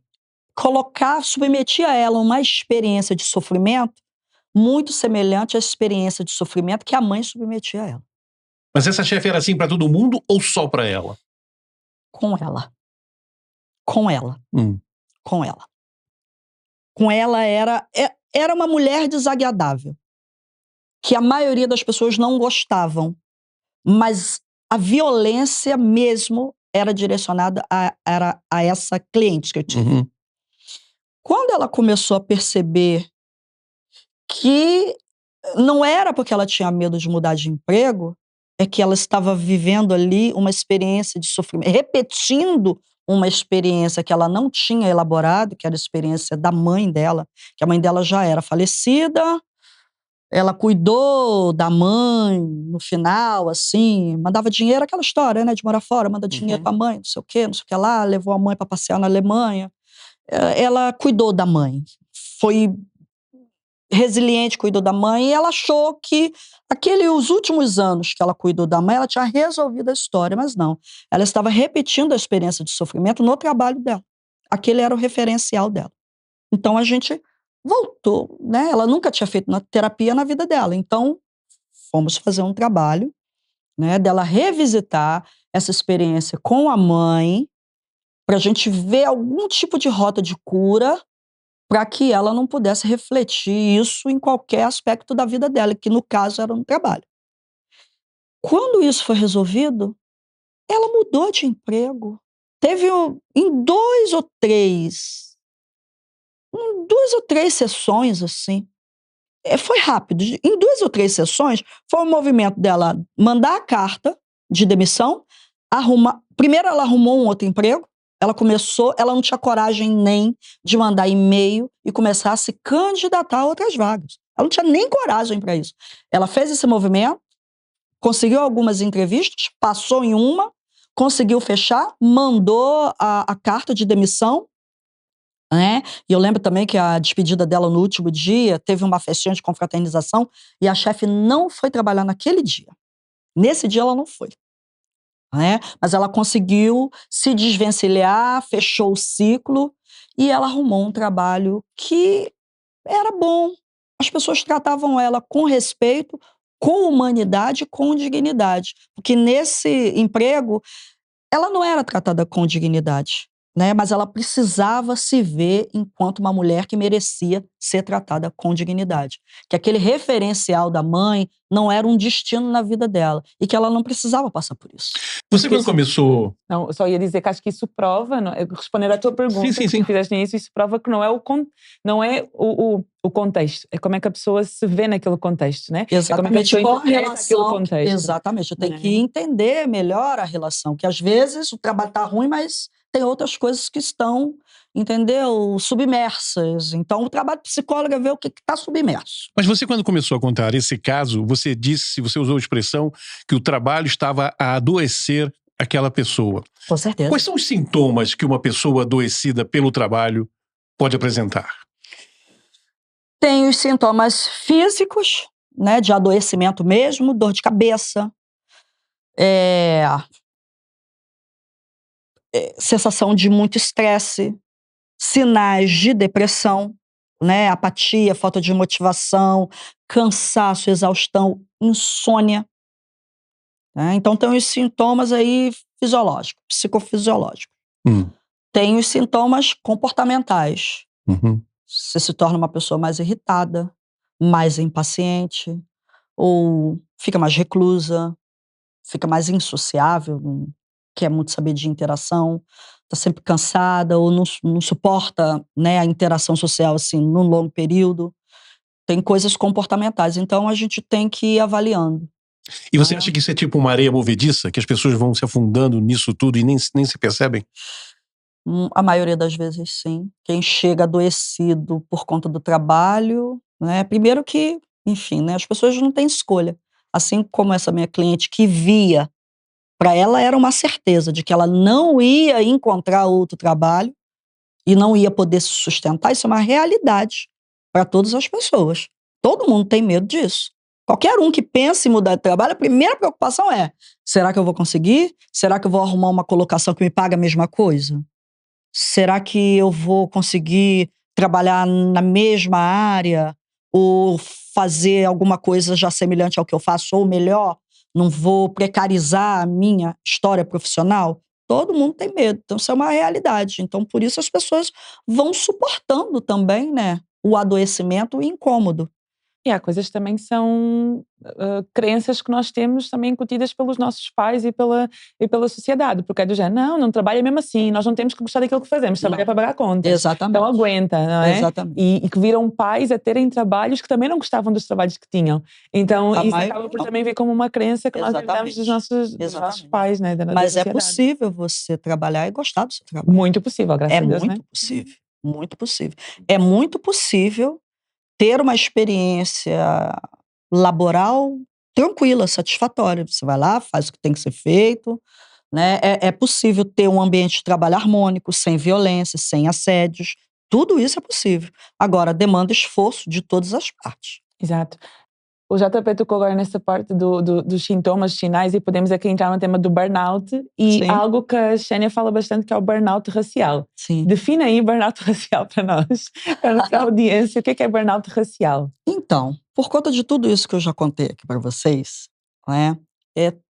[SPEAKER 3] Submetia ela a uma experiência de sofrimento muito semelhante à experiência de sofrimento que a mãe submetia a ela.
[SPEAKER 2] Mas essa chefe era assim para todo mundo ou só para ela?
[SPEAKER 3] Com ela. Com ela. Com ela. Com ela era uma mulher desagradável, que a maioria das pessoas não gostavam, mas a violência mesmo era direcionada a essa cliente que eu tive. Quando ela começou a perceber que não era porque ela tinha medo de mudar de emprego, é que ela estava vivendo ali uma experiência de sofrimento, repetindo uma experiência que ela não tinha elaborado, que era a experiência da mãe dela, que a mãe dela já era falecida, ela cuidou da mãe no final, assim, mandava dinheiro, aquela história, né, de morar fora, manda dinheiro pra mãe, não sei o que lá, levou a mãe para passear na Alemanha. Ela cuidou da mãe, foi resiliente, cuidou da mãe, e ela achou que os últimos anos que ela cuidou da mãe, ela tinha resolvido a história, mas não. Ela estava repetindo a experiência de sofrimento no trabalho dela. Aquele era o referencial dela. Então a gente voltou, né? Ela nunca tinha feito terapia na vida dela, então fomos fazer um trabalho, né, dela revisitar essa experiência com a mãe, para a gente ver algum tipo de rota de cura para que ela não pudesse refletir isso em qualquer aspecto da vida dela, que no caso era no trabalho. Quando isso foi resolvido, ela mudou de emprego. Teve em duas ou três sessões, assim. Foi rápido. Em 2 ou 3 sessões, foi um movimento dela mandar a carta de demissão, primeiro ela arrumou um outro emprego, ela não tinha coragem nem de mandar e-mail e começar a se candidatar a outras vagas. Ela não tinha nem coragem para isso. Ela fez esse movimento, conseguiu algumas entrevistas, passou em uma, conseguiu fechar, mandou a carta de demissão, né? E eu lembro também que a despedida dela no último dia, teve uma festinha de confraternização e a chefe não foi trabalhar naquele dia. Nesse dia ela não foi. Né? Mas ela conseguiu se desvencilhar, fechou o ciclo e ela arrumou um trabalho que era bom. As pessoas tratavam ela com respeito, com humanidade, com dignidade. Porque nesse emprego, ela não era tratada com dignidade, né? Mas ela precisava se ver enquanto uma mulher que merecia ser tratada com dignidade. Que aquele referencial da mãe não era um destino na vida dela e que ela não precisava passar por isso.
[SPEAKER 2] Você quando começou...
[SPEAKER 1] Não, eu só ia dizer que acho que isso prova, responder à tua pergunta,
[SPEAKER 2] sim.
[SPEAKER 1] que fizeste nisso, isso prova que não é o contexto, é como é que a pessoa se vê naquele contexto, né?
[SPEAKER 3] Exatamente,
[SPEAKER 1] é como é que a relação, contexto.
[SPEAKER 3] Exatamente, eu tenho que entender melhor a relação, que às vezes o trabalho tá ruim, mas tem outras coisas que estão, entendeu, submersas. Então, o trabalho do psicólogo é ver o que está submerso.
[SPEAKER 2] Mas você, quando começou a contar esse caso, você usou a expressão que o trabalho estava a adoecer aquela pessoa.
[SPEAKER 3] Com certeza.
[SPEAKER 2] Quais são os sintomas que uma pessoa adoecida pelo trabalho pode apresentar?
[SPEAKER 3] Tem os sintomas físicos, né, de adoecimento mesmo, dor de cabeça, sensação de muito estresse, sinais de depressão, né, apatia, falta de motivação, cansaço, exaustão, insônia. Né? Então tem os sintomas aí fisiológicos, psicofisiológicos. Tem os sintomas comportamentais. Você se torna uma pessoa mais irritada, mais impaciente, ou fica mais reclusa, fica mais insociável, não quer muito saber de interação, está sempre cansada ou não suporta, né, a interação social assim, num longo período. Tem coisas comportamentais, então a gente tem que ir avaliando.
[SPEAKER 2] E você acha que isso é tipo uma areia movediça, que as pessoas vão se afundando nisso tudo e nem se percebem?
[SPEAKER 3] A maioria das vezes, sim. Quem chega adoecido por conta do trabalho, né? Primeiro que, enfim, né? As pessoas não têm escolha. Assim como essa minha cliente que via, para ela era uma certeza de que ela não ia encontrar outro trabalho e não ia poder se sustentar. Isso é uma realidade para todas as pessoas. Todo mundo tem medo disso. Qualquer um que pense em mudar de trabalho, a primeira preocupação é: será que eu vou conseguir? Será que eu vou arrumar uma colocação que me paga a mesma coisa? Será que eu vou conseguir trabalhar na mesma área ou fazer alguma coisa já semelhante ao que eu faço ou melhor? Não vou precarizar a minha história profissional? Todo mundo tem medo, então isso é uma realidade. Então por isso as pessoas vão suportando também, né, o adoecimento e o incômodo.
[SPEAKER 1] E há coisas também que são crenças que nós temos também incutidas pelos nossos pais e pela sociedade, porque é do género, não trabalha mesmo assim, nós não temos que gostar daquilo que fazemos, trabalha para pagar contas.
[SPEAKER 3] Exatamente.
[SPEAKER 1] Então aguenta, não é?
[SPEAKER 3] Exatamente.
[SPEAKER 1] E que viram pais a terem trabalhos que também não gostavam dos trabalhos que tinham. Então isso acaba por também vir como uma crença que nós herdamos dos nossos pais, né?
[SPEAKER 3] Mas é possível você trabalhar e gostar do seu trabalho.
[SPEAKER 1] Muito possível, graças a Deus, né?
[SPEAKER 3] É muito possível, muito possível. É muito possível ter uma experiência laboral tranquila, satisfatória. Você vai lá, faz o que tem que ser feito, né? É possível ter um ambiente de trabalho harmônico, sem violência, sem assédios. Tudo isso é possível. Agora, demanda esforço de todas as partes.
[SPEAKER 1] Exato. O JP tocou agora nessa parte dos sintomas, sinais, e podemos aqui entrar no tema do burnout e
[SPEAKER 3] Sim.
[SPEAKER 1] algo que a Xénia fala bastante, que é o burnout racial.
[SPEAKER 3] Sim.
[SPEAKER 1] Defina aí burnout racial para nós, para a nossa audiência. O que é burnout racial?
[SPEAKER 3] Então, por conta de tudo isso que eu já contei aqui para vocês, né,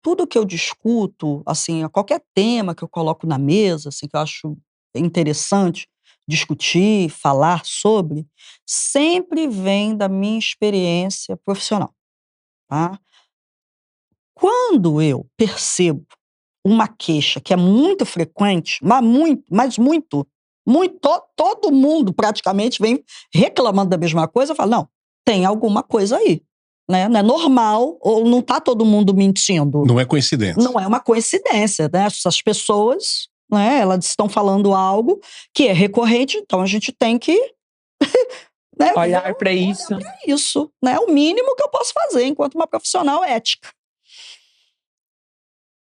[SPEAKER 3] tudo que eu discuto, assim, qualquer tema que eu coloco na mesa, assim, que eu acho interessante discutir, falar sobre, sempre vem da minha experiência profissional, tá? Quando eu percebo uma queixa que é muito frequente, mas muito, todo mundo praticamente vem reclamando da mesma coisa, eu falo, não, tem alguma coisa aí, né? Não é normal, ou não está todo mundo mentindo.
[SPEAKER 2] Não é coincidência.
[SPEAKER 3] Não é uma coincidência, né? Essas pessoas, né, elas estão falando algo que é recorrente, então a gente tem que né,
[SPEAKER 1] olhar para isso.
[SPEAKER 3] Isso, né? É o mínimo que eu posso fazer enquanto uma profissional ética.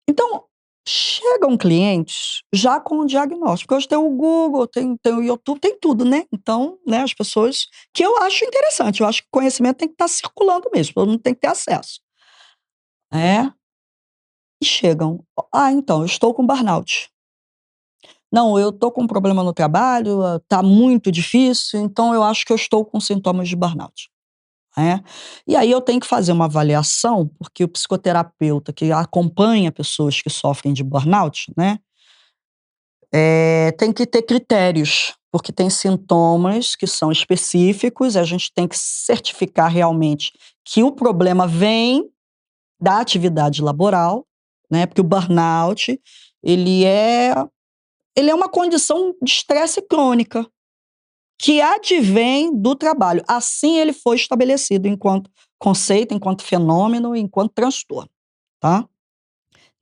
[SPEAKER 3] Então, chegam clientes já com o diagnóstico. Hoje tem o Google, tem o YouTube, tem tudo, né? Então, né, as pessoas... Que eu acho interessante, eu acho que o conhecimento tem que estar circulando mesmo, todo mundo tem que ter acesso. E chegam, então, eu estou com burnout. Não, eu estou com um problema no trabalho, está muito difícil, então eu acho que eu estou com sintomas de burnout. E aí eu tenho que fazer uma avaliação, porque o psicoterapeuta que acompanha pessoas que sofrem de burnout, né, tem que ter critérios, porque tem sintomas que são específicos, a gente tem que certificar realmente que o problema vem da atividade laboral, né, porque o burnout, ele é uma condição de estresse crônica, que advém do trabalho. Assim ele foi estabelecido enquanto conceito, enquanto fenômeno, enquanto transtorno, tá?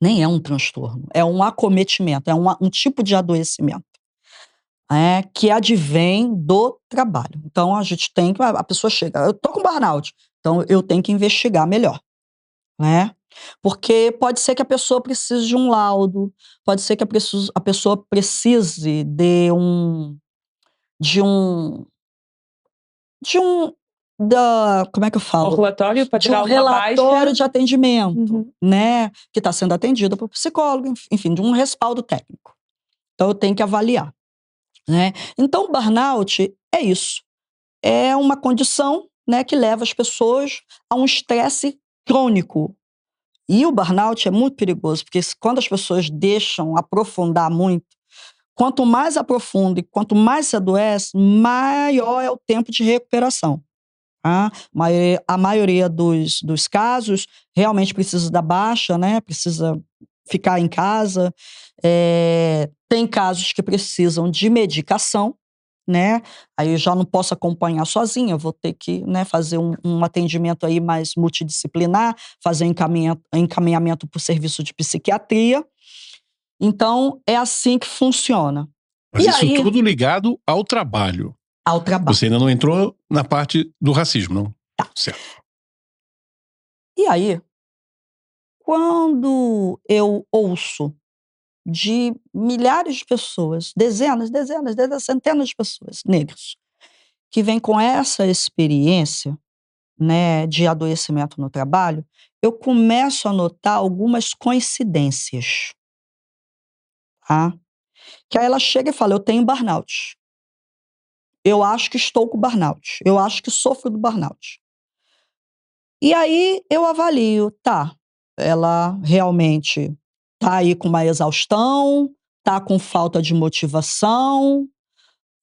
[SPEAKER 3] Nem é um transtorno, é um acometimento, é um tipo de adoecimento que advém do trabalho. Então, a pessoa chega, eu tô com burnout, então eu tenho que investigar melhor, né? Porque pode ser que a pessoa precise de um laudo, pode ser que a pessoa precise como é que eu falo?
[SPEAKER 1] Um relatório para tirar
[SPEAKER 3] um relatório de atendimento,
[SPEAKER 1] Uhum.
[SPEAKER 3] né? Que está sendo atendido por psicólogo, enfim, de um respaldo técnico. Então, eu tenho que avaliar, né? Então, o burnout é isso. É uma condição, né, que leva as pessoas a um estresse crônico. E o burnout é muito perigoso, porque quando as pessoas deixam aprofundar muito, quanto mais aprofunda e quanto mais se adoece, maior é o tempo de recuperação. A maioria dos casos realmente precisa da baixa, né? Precisa ficar em casa. Tem casos que precisam de medicação, né? Aí eu já não posso acompanhar sozinha, eu vou ter que, né, fazer um atendimento aí mais multidisciplinar, fazer encaminhamento para o serviço de psiquiatria. Então, é assim que funciona.
[SPEAKER 2] Mas isso tudo ligado ao trabalho.
[SPEAKER 3] Ao trabalho.
[SPEAKER 2] Você ainda não entrou na parte do racismo, não?
[SPEAKER 3] Tá.
[SPEAKER 2] Certo.
[SPEAKER 3] E aí, quando eu ouço de milhares de pessoas, dezenas, centenas de pessoas, negros, que vêm com essa experiência, né, de adoecimento no trabalho, eu começo a notar algumas coincidências. Tá? Que aí ela chega e fala, eu tenho burnout. Eu acho que estou com burnout. Eu acho que sofro do burnout. E aí eu avalio, tá, ela realmente tá aí com uma exaustão, tá com falta de motivação,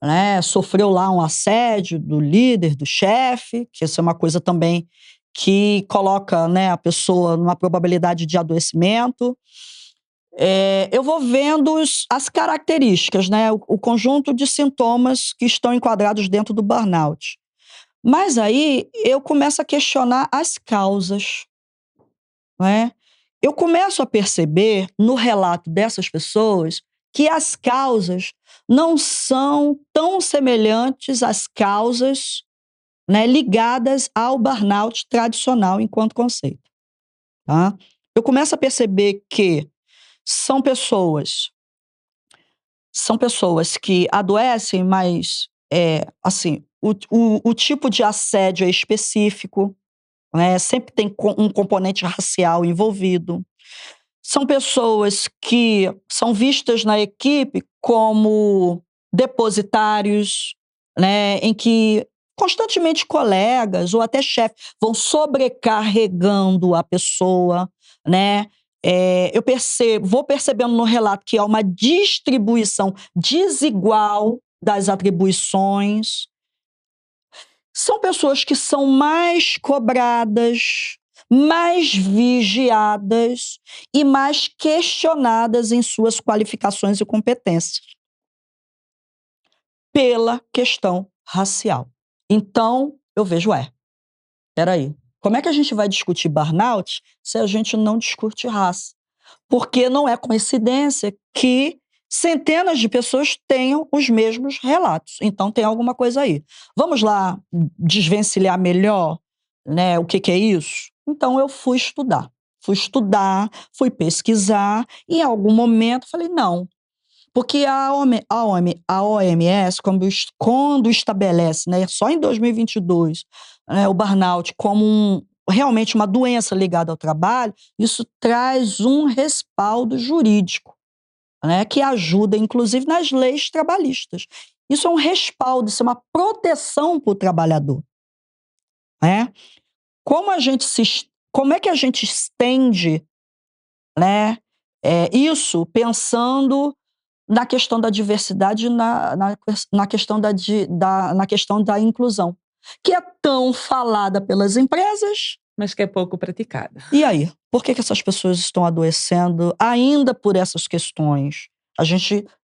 [SPEAKER 3] né? Sofreu lá um assédio do líder, do chefe, que isso é uma coisa também que coloca, né, a pessoa numa probabilidade de adoecimento. Eu vou vendo as características, né, o conjunto de sintomas que estão enquadrados dentro do burnout. Mas aí eu começo a questionar as causas, né? Eu começo a perceber no relato dessas pessoas que as causas não são tão semelhantes às causas, né, ligadas ao burnout tradicional enquanto conceito. Tá? Eu começo a perceber que são pessoas que adoecem, mas assim, o tipo de assédio é específico, né? Sempre tem um componente racial envolvido. São pessoas que são vistas na equipe como depositários, né? Em que constantemente colegas ou até chefes vão sobrecarregando a pessoa, né? Vou percebendo no relato que há uma distribuição desigual das atribuições. São pessoas que são mais cobradas, mais vigiadas e mais questionadas em suas qualificações e competências pela questão racial. Então, eu vejo, peraí, como é que a gente vai discutir burnout se a gente não discute raça? Porque não é coincidência que centenas de pessoas tenham os mesmos relatos. Então, tem alguma coisa aí. Vamos lá desvencilhar melhor, né, o que é isso? Então, eu fui estudar, fui pesquisar, e em algum momento falei, não. Porque a OMS, quando estabelece, né, só em 2022, né, o burnout como realmente uma doença ligada ao trabalho, isso traz um respaldo jurídico, né, que ajuda, inclusive, nas leis trabalhistas. Isso é um respaldo, isso é uma proteção para o trabalhador. Né? Como é que a gente estende, né, isso pensando na questão da diversidade, na questão da inclusão, que é tão falada pelas empresas,
[SPEAKER 1] mas que é pouco praticada.
[SPEAKER 3] E aí? Por que essas pessoas estão adoecendo ainda por essas questões?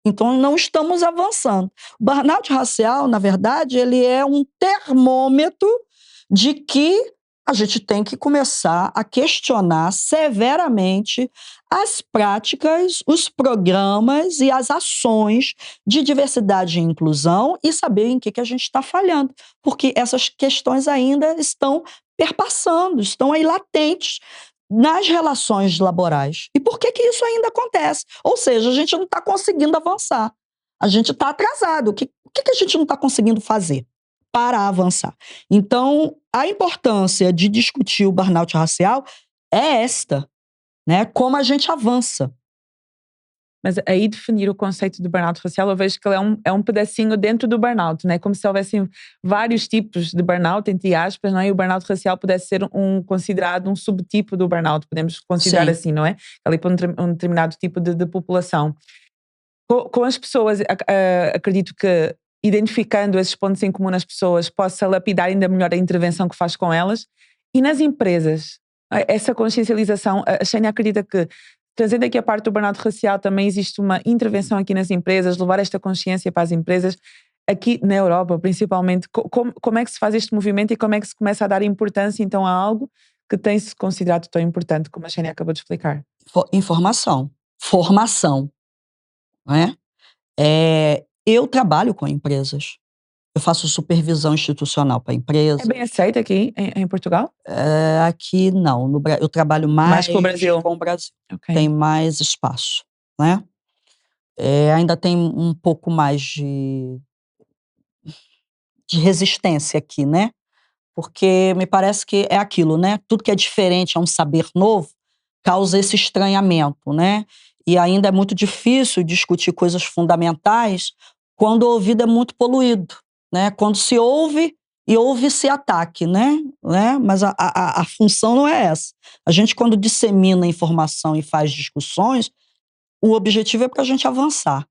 [SPEAKER 3] Então, não estamos avançando. O burnout racial, na verdade, ele é um termômetro de que a gente tem que começar a questionar severamente as práticas, os programas e as ações de diversidade e inclusão e saber em que a gente está falhando, porque essas questões ainda estão perpassando, estão aí latentes nas relações laborais. E por que isso ainda acontece? Ou seja, a gente não está conseguindo avançar. A gente está atrasado. O que a gente não está conseguindo fazer para avançar? Então, a importância de discutir o burnout racial é esta, né? Como a gente avança.
[SPEAKER 1] Mas aí definir o conceito de burnout racial, eu vejo que ele é um pedacinho dentro do burnout, né? Como se houvessem vários tipos de burnout, entre aspas, não é? E o burnout racial pudesse ser considerado um subtipo do burnout, podemos considerar assim, não é? Ali para um determinado tipo de população. Com as pessoas, acredito que identificando esses pontos em comum nas pessoas possa lapidar ainda melhor a intervenção que faz com elas. E nas empresas, essa consciencialização, a Xenia acredita que, trazendo aqui a parte do burnout racial, também existe uma intervenção aqui nas empresas, levar esta consciência para as empresas, aqui na Europa principalmente. Como é que se faz este movimento e como é que se começa a dar importância então a algo que tem-se considerado tão importante, como a Xenia acabou de explicar?
[SPEAKER 3] Informação, formação, não é? Eu trabalho com empresas. Eu faço supervisão institucional para empresas.
[SPEAKER 1] É bem aceito aqui em Portugal?
[SPEAKER 3] Aqui não. Eu trabalho mais
[SPEAKER 1] com o Brasil.
[SPEAKER 3] Okay. Tem mais espaço, né? Ainda tem um pouco mais de resistência aqui, né? Porque me parece que é aquilo, né? Tudo que é diferente, é um saber novo, causa esse estranhamento, né? E ainda é muito difícil discutir coisas fundamentais quando o ouvido é muito poluído, né? Quando se ouve e ouve-se ataque, né? Mas a função não é essa. A gente, quando dissemina informação e faz discussões, o objetivo é para a gente avançar,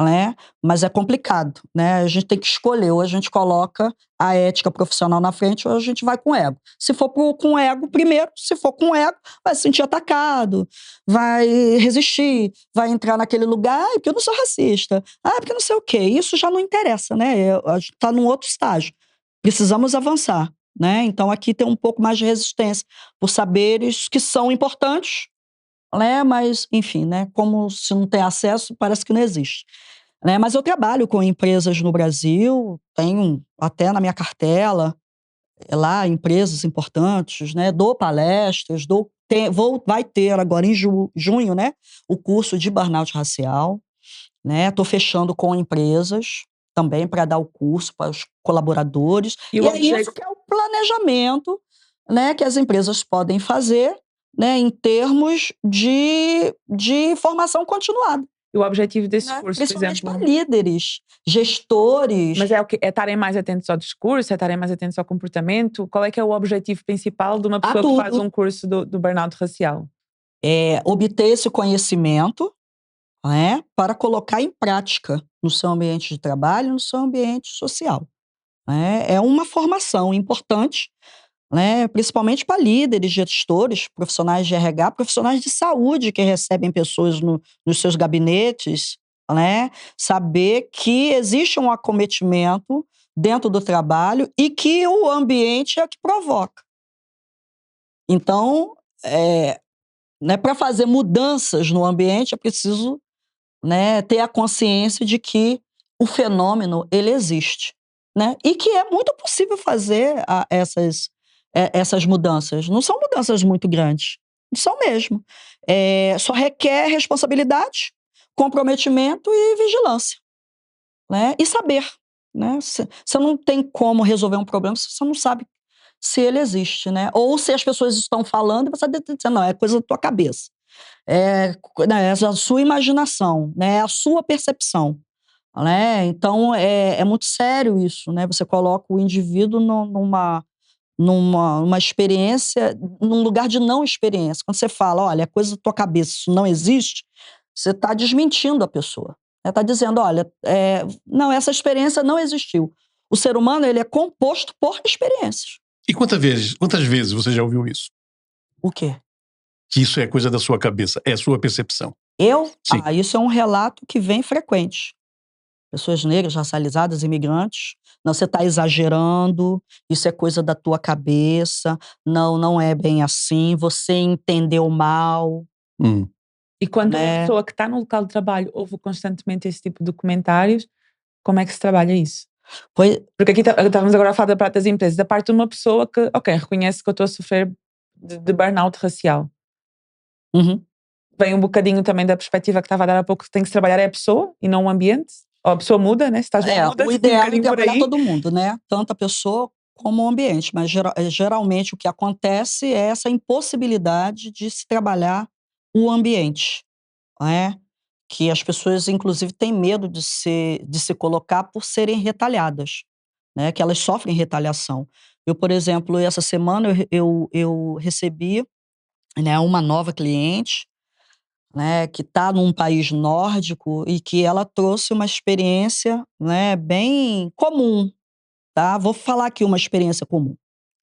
[SPEAKER 3] né? Mas é complicado, né? A gente tem que escolher, ou a gente coloca a ética profissional na frente, ou a gente vai com ego. Se for com ego, primeiro, se for com ego, vai se sentir atacado, vai resistir, vai entrar naquele lugar, porque eu não sou racista, porque não sei o quê. Isso já não interessa, né? A gente está num outro estágio. Precisamos avançar, né? Então aqui tem um pouco mais de resistência por saberes que são importantes, né? Mas, enfim, né? Como se não tem acesso, parece que não existe. Né? Mas eu trabalho com empresas no Brasil, tenho até na minha cartela lá empresas importantes, né? Dou palestras, vai ter agora em junho, né? O curso de burnout racial, né? Estou fechando com empresas também para dar o curso para os colaboradores. E é isso que é o planejamento, né? Que as empresas podem fazer, né? Em termos de formação continuada.
[SPEAKER 1] E o objetivo desse curso,
[SPEAKER 3] principalmente para líderes, gestores.
[SPEAKER 1] Mas é o quê? É estarem mais atentos ao discurso? É estarem mais atentos ao comportamento? Qual é que é o objetivo principal de uma pessoa que faz um curso do burnout racial?
[SPEAKER 3] É obter esse conhecimento, né, para colocar em prática no seu ambiente de trabalho, no seu ambiente social. Né? É uma formação importante, né, principalmente para líderes, gestores, profissionais de RH, profissionais de saúde que recebem pessoas nos seus gabinetes, né, saber que existe um acometimento dentro do trabalho e que o ambiente é que provoca. Então, né, para fazer mudanças no ambiente é preciso, né, ter a consciência de que o fenômeno ele existe, né, e que é muito possível fazer essas mudanças. Não são mudanças muito grandes. Não são mesmo. Só requer responsabilidade, comprometimento e vigilância. Né? E saber. Né? Você não tem como resolver um problema se você não sabe se ele existe. Né? Ou se as pessoas estão falando e você está dizendo, não, é coisa da tua cabeça. É a sua imaginação, né? É a sua percepção. Né? Então, é muito sério isso. Né? Você coloca o indivíduo numa experiência, num lugar de não experiência. Quando você fala, olha, é coisa da tua cabeça, isso não existe, você está desmentindo a pessoa. Está dizendo, olha, não, essa experiência não existiu. O ser humano, ele é composto por experiências.
[SPEAKER 2] E quantas vezes você já ouviu isso?
[SPEAKER 3] O quê?
[SPEAKER 2] Que isso é coisa da sua cabeça, é a sua percepção.
[SPEAKER 3] Eu?
[SPEAKER 2] Sim.
[SPEAKER 3] Isso é um relato que vem frequente. Pessoas negras, racializadas, imigrantes, Não, você está exagerando, isso é coisa da tua cabeça, não é bem assim, você entendeu mal.
[SPEAKER 1] E quando a pessoa que está no local de trabalho ouve constantemente esse tipo de comentários, como é que se trabalha isso? Porque aqui estávamos agora a falar da parte das empresas, da parte de uma pessoa que, reconhece que eu estou a sofrer de burnout racial. Vem um bocadinho também da perspectiva que estava a dar há pouco, que tem que se trabalhar é a pessoa e não o ambiente. Ou a pessoa muda, né? Se estás muda,
[SPEAKER 3] o ideal é trabalhar todo mundo, né? Tanto a pessoa como o ambiente. Mas geralmente o que acontece é essa impossibilidade de se trabalhar o ambiente, né? Que as pessoas, inclusive, têm medo de se colocar por serem retalhadas, né? Que elas sofrem retaliação. Eu, por exemplo, essa semana eu recebi, né, uma nova cliente, né, que está num país nórdico e que ela trouxe uma experiência, né, bem comum, tá? Vou falar aqui uma experiência comum.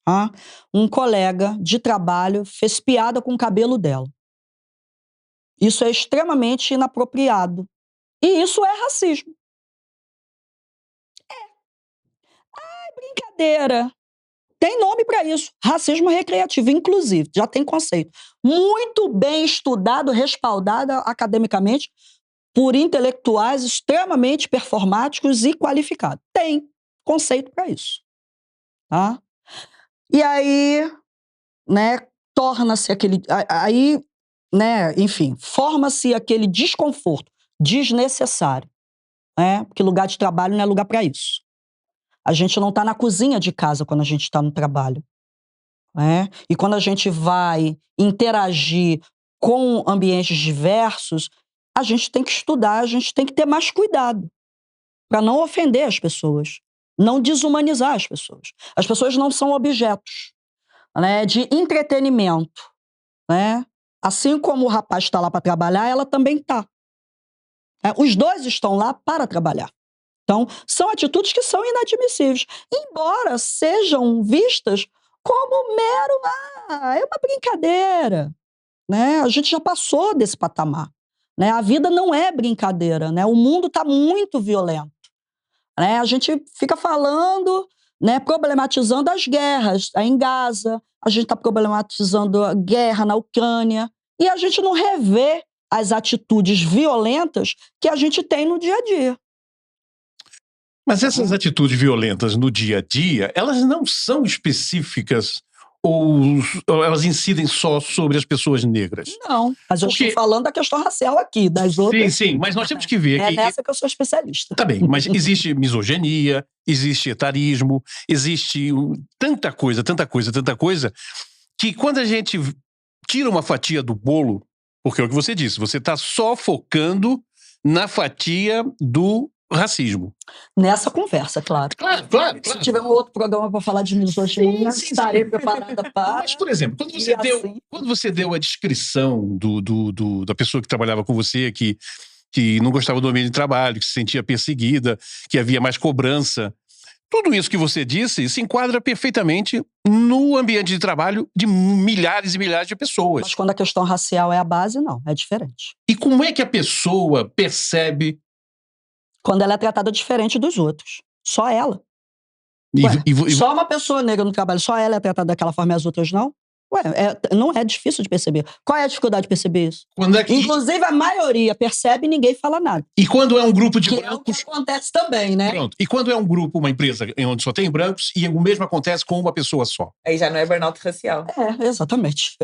[SPEAKER 3] Tá? Um colega de trabalho fez piada com o cabelo dela. Isso é extremamente inapropriado. E isso é racismo. Ai, brincadeira. Tem nome para isso. Racismo recreativo, inclusive. Já tem conceito. Muito bem estudado, respaldado academicamente por intelectuais extremamente performáticos e qualificados. Tem conceito para isso. Tá? E aí, né, torna-se aquele... Aí, né, enfim, forma-se aquele desconforto desnecessário. Né? Porque lugar de trabalho não é lugar para isso. A gente não está na cozinha de casa quando a gente está no trabalho. Né? E quando a gente vai interagir com ambientes diversos, a gente tem que estudar, a gente tem que ter mais cuidado para não ofender as pessoas, não desumanizar as pessoas. As pessoas não são objetos, né, de entretenimento. Né? Assim como o rapaz está lá para trabalhar, ela também está. Os dois estão lá para trabalhar. Então, são atitudes que são inadmissíveis, embora sejam vistas como é uma brincadeira. Né? A gente já passou desse patamar. Né? A vida não é brincadeira. Né? O mundo está muito violento. Né? A gente fica falando, né, problematizando as guerras em Gaza, a gente está problematizando a guerra na Ucrânia, e a gente não revê as atitudes violentas que a gente tem no dia a dia.
[SPEAKER 2] Mas essas atitudes violentas no dia a dia, elas não são específicas ou elas incidem só sobre as pessoas negras?
[SPEAKER 3] Não, mas eu estou falando da questão racial aqui, das outras...
[SPEAKER 2] Sim, mas nós temos que ver...
[SPEAKER 3] É nessa que eu sou especialista.
[SPEAKER 2] Tá bem, mas existe misoginia, existe etarismo, existe tanta coisa, que quando a gente tira uma fatia do bolo, porque é o que você disse, você está só focando na fatia do racismo.
[SPEAKER 3] Nessa conversa, claro.
[SPEAKER 2] Claro.
[SPEAKER 3] Se tiver um outro programa para falar de misoginia, estarei preparada para...
[SPEAKER 2] Mas, por exemplo, quando você deu a descrição da pessoa que trabalhava com você, que não gostava do ambiente de trabalho, que se sentia perseguida, que havia mais cobrança, tudo isso que você disse se enquadra perfeitamente no ambiente de trabalho de milhares e milhares de pessoas.
[SPEAKER 3] Mas quando a questão racial é a base, não, é diferente.
[SPEAKER 2] E como é que a pessoa percebe...
[SPEAKER 3] Quando ela é tratada diferente dos outros. Só ela. Só uma pessoa negra no trabalho, só ela é tratada daquela forma e as outras não? Não é difícil de perceber. Qual é a dificuldade de perceber isso? Inclusive, a maioria percebe e ninguém fala nada.
[SPEAKER 2] E quando é um grupo de
[SPEAKER 3] brancos... É o que acontece também, né?
[SPEAKER 2] Pronto. E quando é um grupo, uma empresa onde só tem brancos, e o mesmo acontece com uma pessoa só?
[SPEAKER 1] Aí já não é burnout racial.
[SPEAKER 3] Exatamente.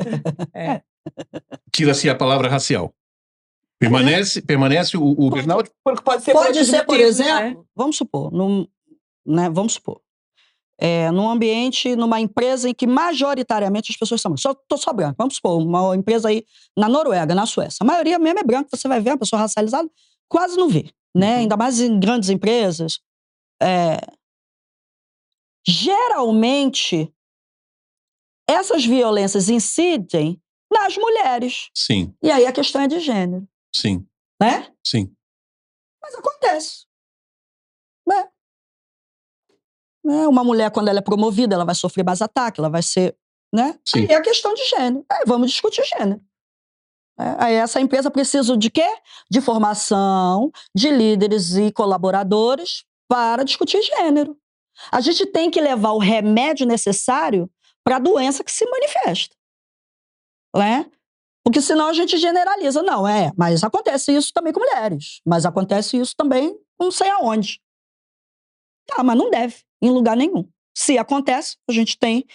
[SPEAKER 2] Tira-se a palavra racial. Permanece o burnout?
[SPEAKER 3] Porque pode ser, por exemplo, né? Vamos supor, num ambiente, numa empresa em que majoritariamente as pessoas são só brancas. Vamos supor, uma empresa aí na Noruega, na Suécia. A maioria mesmo é branca, você vai ver uma pessoa racializada, quase não vê. Né? Ainda mais em grandes empresas. Geralmente, essas violências incidem nas mulheres.
[SPEAKER 2] Sim.
[SPEAKER 3] E aí a questão é de gênero.
[SPEAKER 2] Sim.
[SPEAKER 3] Né?
[SPEAKER 2] Sim.
[SPEAKER 3] Mas acontece. Uma mulher, quando ela é promovida, ela vai sofrer mais ataque, ela vai ser... Né?
[SPEAKER 2] Sim.
[SPEAKER 3] Aí é a questão de gênero. Aí vamos discutir gênero. Aí essa empresa precisa de quê? De formação de líderes e colaboradores para discutir gênero. A gente tem que levar o remédio necessário para a doença que se manifesta. Né? Porque senão a gente generaliza. Não, mas acontece isso também com mulheres. Mas acontece isso também não sei aonde. Tá, mas não deve, em lugar nenhum. Se acontece, a gente tem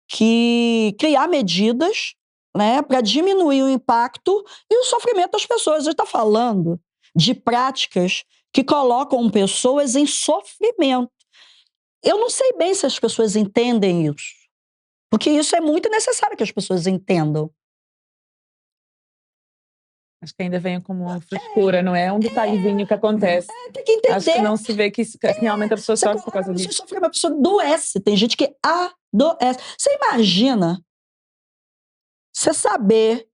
[SPEAKER 3] que criar medidas, né, para diminuir o impacto e o sofrimento das pessoas. A gente está falando de práticas que colocam pessoas em sofrimento. Eu não sei bem se as pessoas entendem isso. Porque isso é muito necessário que as pessoas entendam.
[SPEAKER 1] Acho que ainda vem como uma frescura, não é? Um detalhezinho que acontece.
[SPEAKER 3] Tem que entender.
[SPEAKER 1] Acho que não se vê que realmente a pessoa sofre por causa disso.
[SPEAKER 3] A pessoa adoece. Tem gente que adoece. Você imagina você saber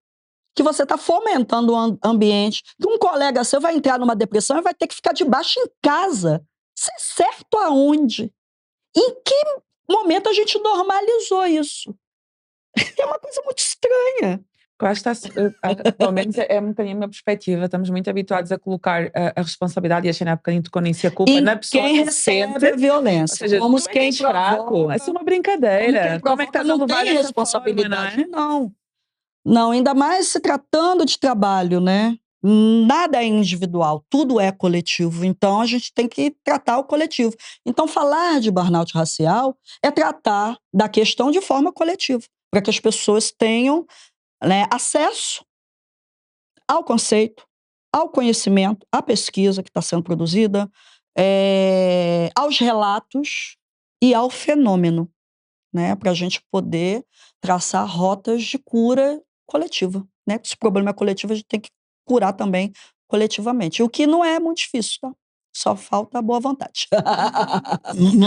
[SPEAKER 3] que você está fomentando um ambiente, que um colega seu vai entrar numa depressão e vai ter que ficar de baixo em casa. Isso é certo aonde? Em que momento a gente normalizou isso? É uma coisa muito estranha.
[SPEAKER 1] Eu acho que pelo menos é um bocadinho a minha perspectiva. Estamos muito habituados a colocar a responsabilidade, e a Xana há bocadinho tocou nisso, a culpa na pessoa
[SPEAKER 3] quem recebe a violência.
[SPEAKER 1] Ou seja,
[SPEAKER 3] como
[SPEAKER 1] quem é fraco. É só uma brincadeira. Como é que estás a levar essa responsabilidade?
[SPEAKER 3] Não, ainda mais se tratando de trabalho, né? Nada é individual, tudo é coletivo. Então, a gente tem que tratar o coletivo. Então, falar de burnout racial é tratar da questão de forma coletiva, para que as pessoas tenham, né, acesso ao conceito, ao conhecimento, à pesquisa que está sendo produzida, aos relatos e ao fenômeno, né, para a gente poder traçar rotas de cura coletiva. Né? Se o problema é coletivo, a gente tem que curar também coletivamente. O que não é muito difícil, tá? Só falta a boa vontade.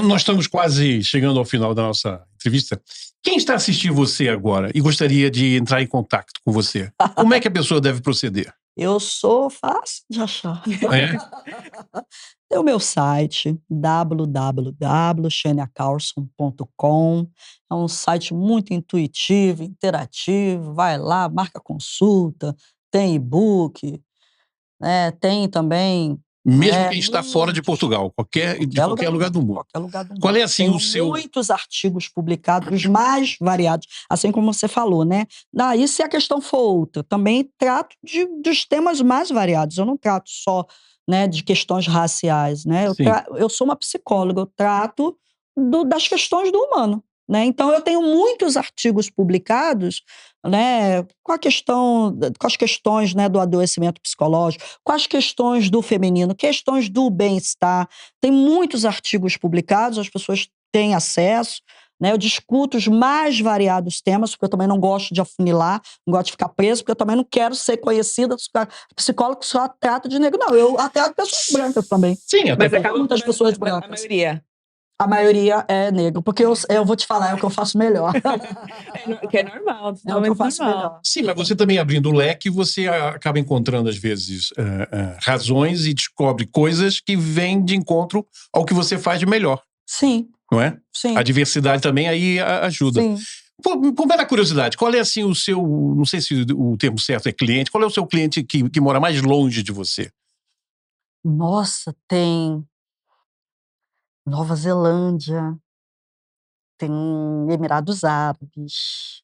[SPEAKER 2] Nós estamos quase chegando ao final da nossa entrevista. Quem está assistindo você agora e gostaria de entrar em contato com você, como é que a pessoa deve proceder?
[SPEAKER 3] Eu sou fácil de achar. Tem o meu site, www.xeniacarlson.com. É um site muito intuitivo, interativo. Vai lá, marca consulta, tem e-book, né? Tem também...
[SPEAKER 2] Mesmo quem está fora de Portugal, de qualquer lugar do mundo.
[SPEAKER 3] Qualquer lugar do mundo.
[SPEAKER 2] Qual é assim o seu...
[SPEAKER 3] muitos artigos publicados, os mais variados, assim como você falou, né? Daí, se a questão for outra, também trato dos temas mais variados. Eu não trato só, né, de questões raciais, né? Eu sou uma psicóloga, eu trato das questões do humano. Né? Então, eu tenho muitos artigos publicados, né, com as questões, né, do adoecimento psicológico, com as questões do feminino, questões do bem-estar. Tem muitos artigos publicados, as pessoas têm acesso. Né? Eu discuto os mais variados temas, porque eu também não gosto de afunilar, não gosto de ficar preso, porque eu também não quero ser conhecida psicóloga que só trata de negro. Não, eu até pessoas brancas também.
[SPEAKER 2] Sim, até
[SPEAKER 3] muitas pessoas brancas.
[SPEAKER 1] A maioria.
[SPEAKER 3] A maioria é negro, porque eu vou te falar, é o que eu faço melhor.
[SPEAKER 1] Que é normal.
[SPEAKER 3] É o que eu faço melhor.
[SPEAKER 2] Sim, mas você também abrindo o leque, você acaba encontrando, às vezes, razões e descobre coisas que vêm de encontro ao que você faz de melhor.
[SPEAKER 3] Sim.
[SPEAKER 2] Não é?
[SPEAKER 3] Sim.
[SPEAKER 2] A diversidade também aí ajuda.
[SPEAKER 3] Sim.
[SPEAKER 2] Por mera curiosidade, qual é assim o seu, não sei se o termo certo é cliente, qual é o seu cliente que mora mais longe de você?
[SPEAKER 3] Nossa, tem Nova Zelândia, tem Emirados Árabes.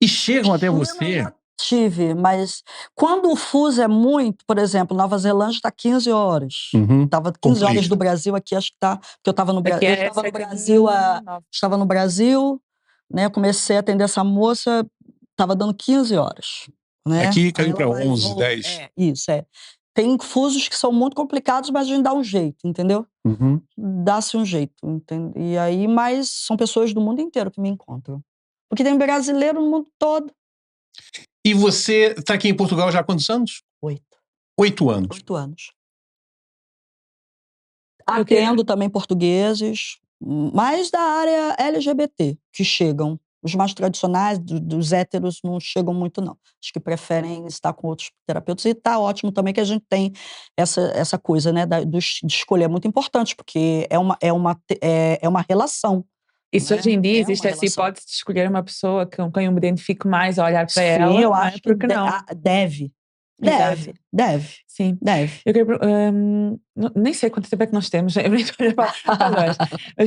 [SPEAKER 2] E chegam até você?
[SPEAKER 3] Tive, mas quando o fuso é muito, por exemplo, Nova Zelândia está 15 horas. Estava 15 horas do Brasil, aqui acho que está, porque eu estava no Brasil. Estava no Brasil, né? Comecei a atender essa moça, estava dando 15 horas. Né?
[SPEAKER 2] Aqui caiu para 11, 10.
[SPEAKER 3] Isso. Tem fusos que são muito complicados, mas a gente dá um jeito, entendeu? Dá-se um jeito, entende? E aí, mas são pessoas do mundo inteiro que me encontram. Porque tem brasileiro no mundo todo.
[SPEAKER 2] E você está aqui em Portugal já há quantos anos?
[SPEAKER 3] 8.
[SPEAKER 2] 8 anos.
[SPEAKER 3] 8 anos. Atendo também portugueses, mais da área LGBT que chegam. Os mais tradicionais, dos héteros, não chegam muito, não. Acho que preferem estar com outros terapeutas. E tá ótimo também que a gente tem essa coisa, né, de escolher. É muito importante, porque é uma relação.
[SPEAKER 1] Isso, né? Hoje em dia existe essa hipótese de escolher uma pessoa com quem eu me identifico mais a olhar para ela.
[SPEAKER 3] Sim, eu acho que não. Deve. Deve.
[SPEAKER 1] Sim.
[SPEAKER 3] Deve.
[SPEAKER 1] Eu queria, nem sei quanto tempo é que nós temos. Eu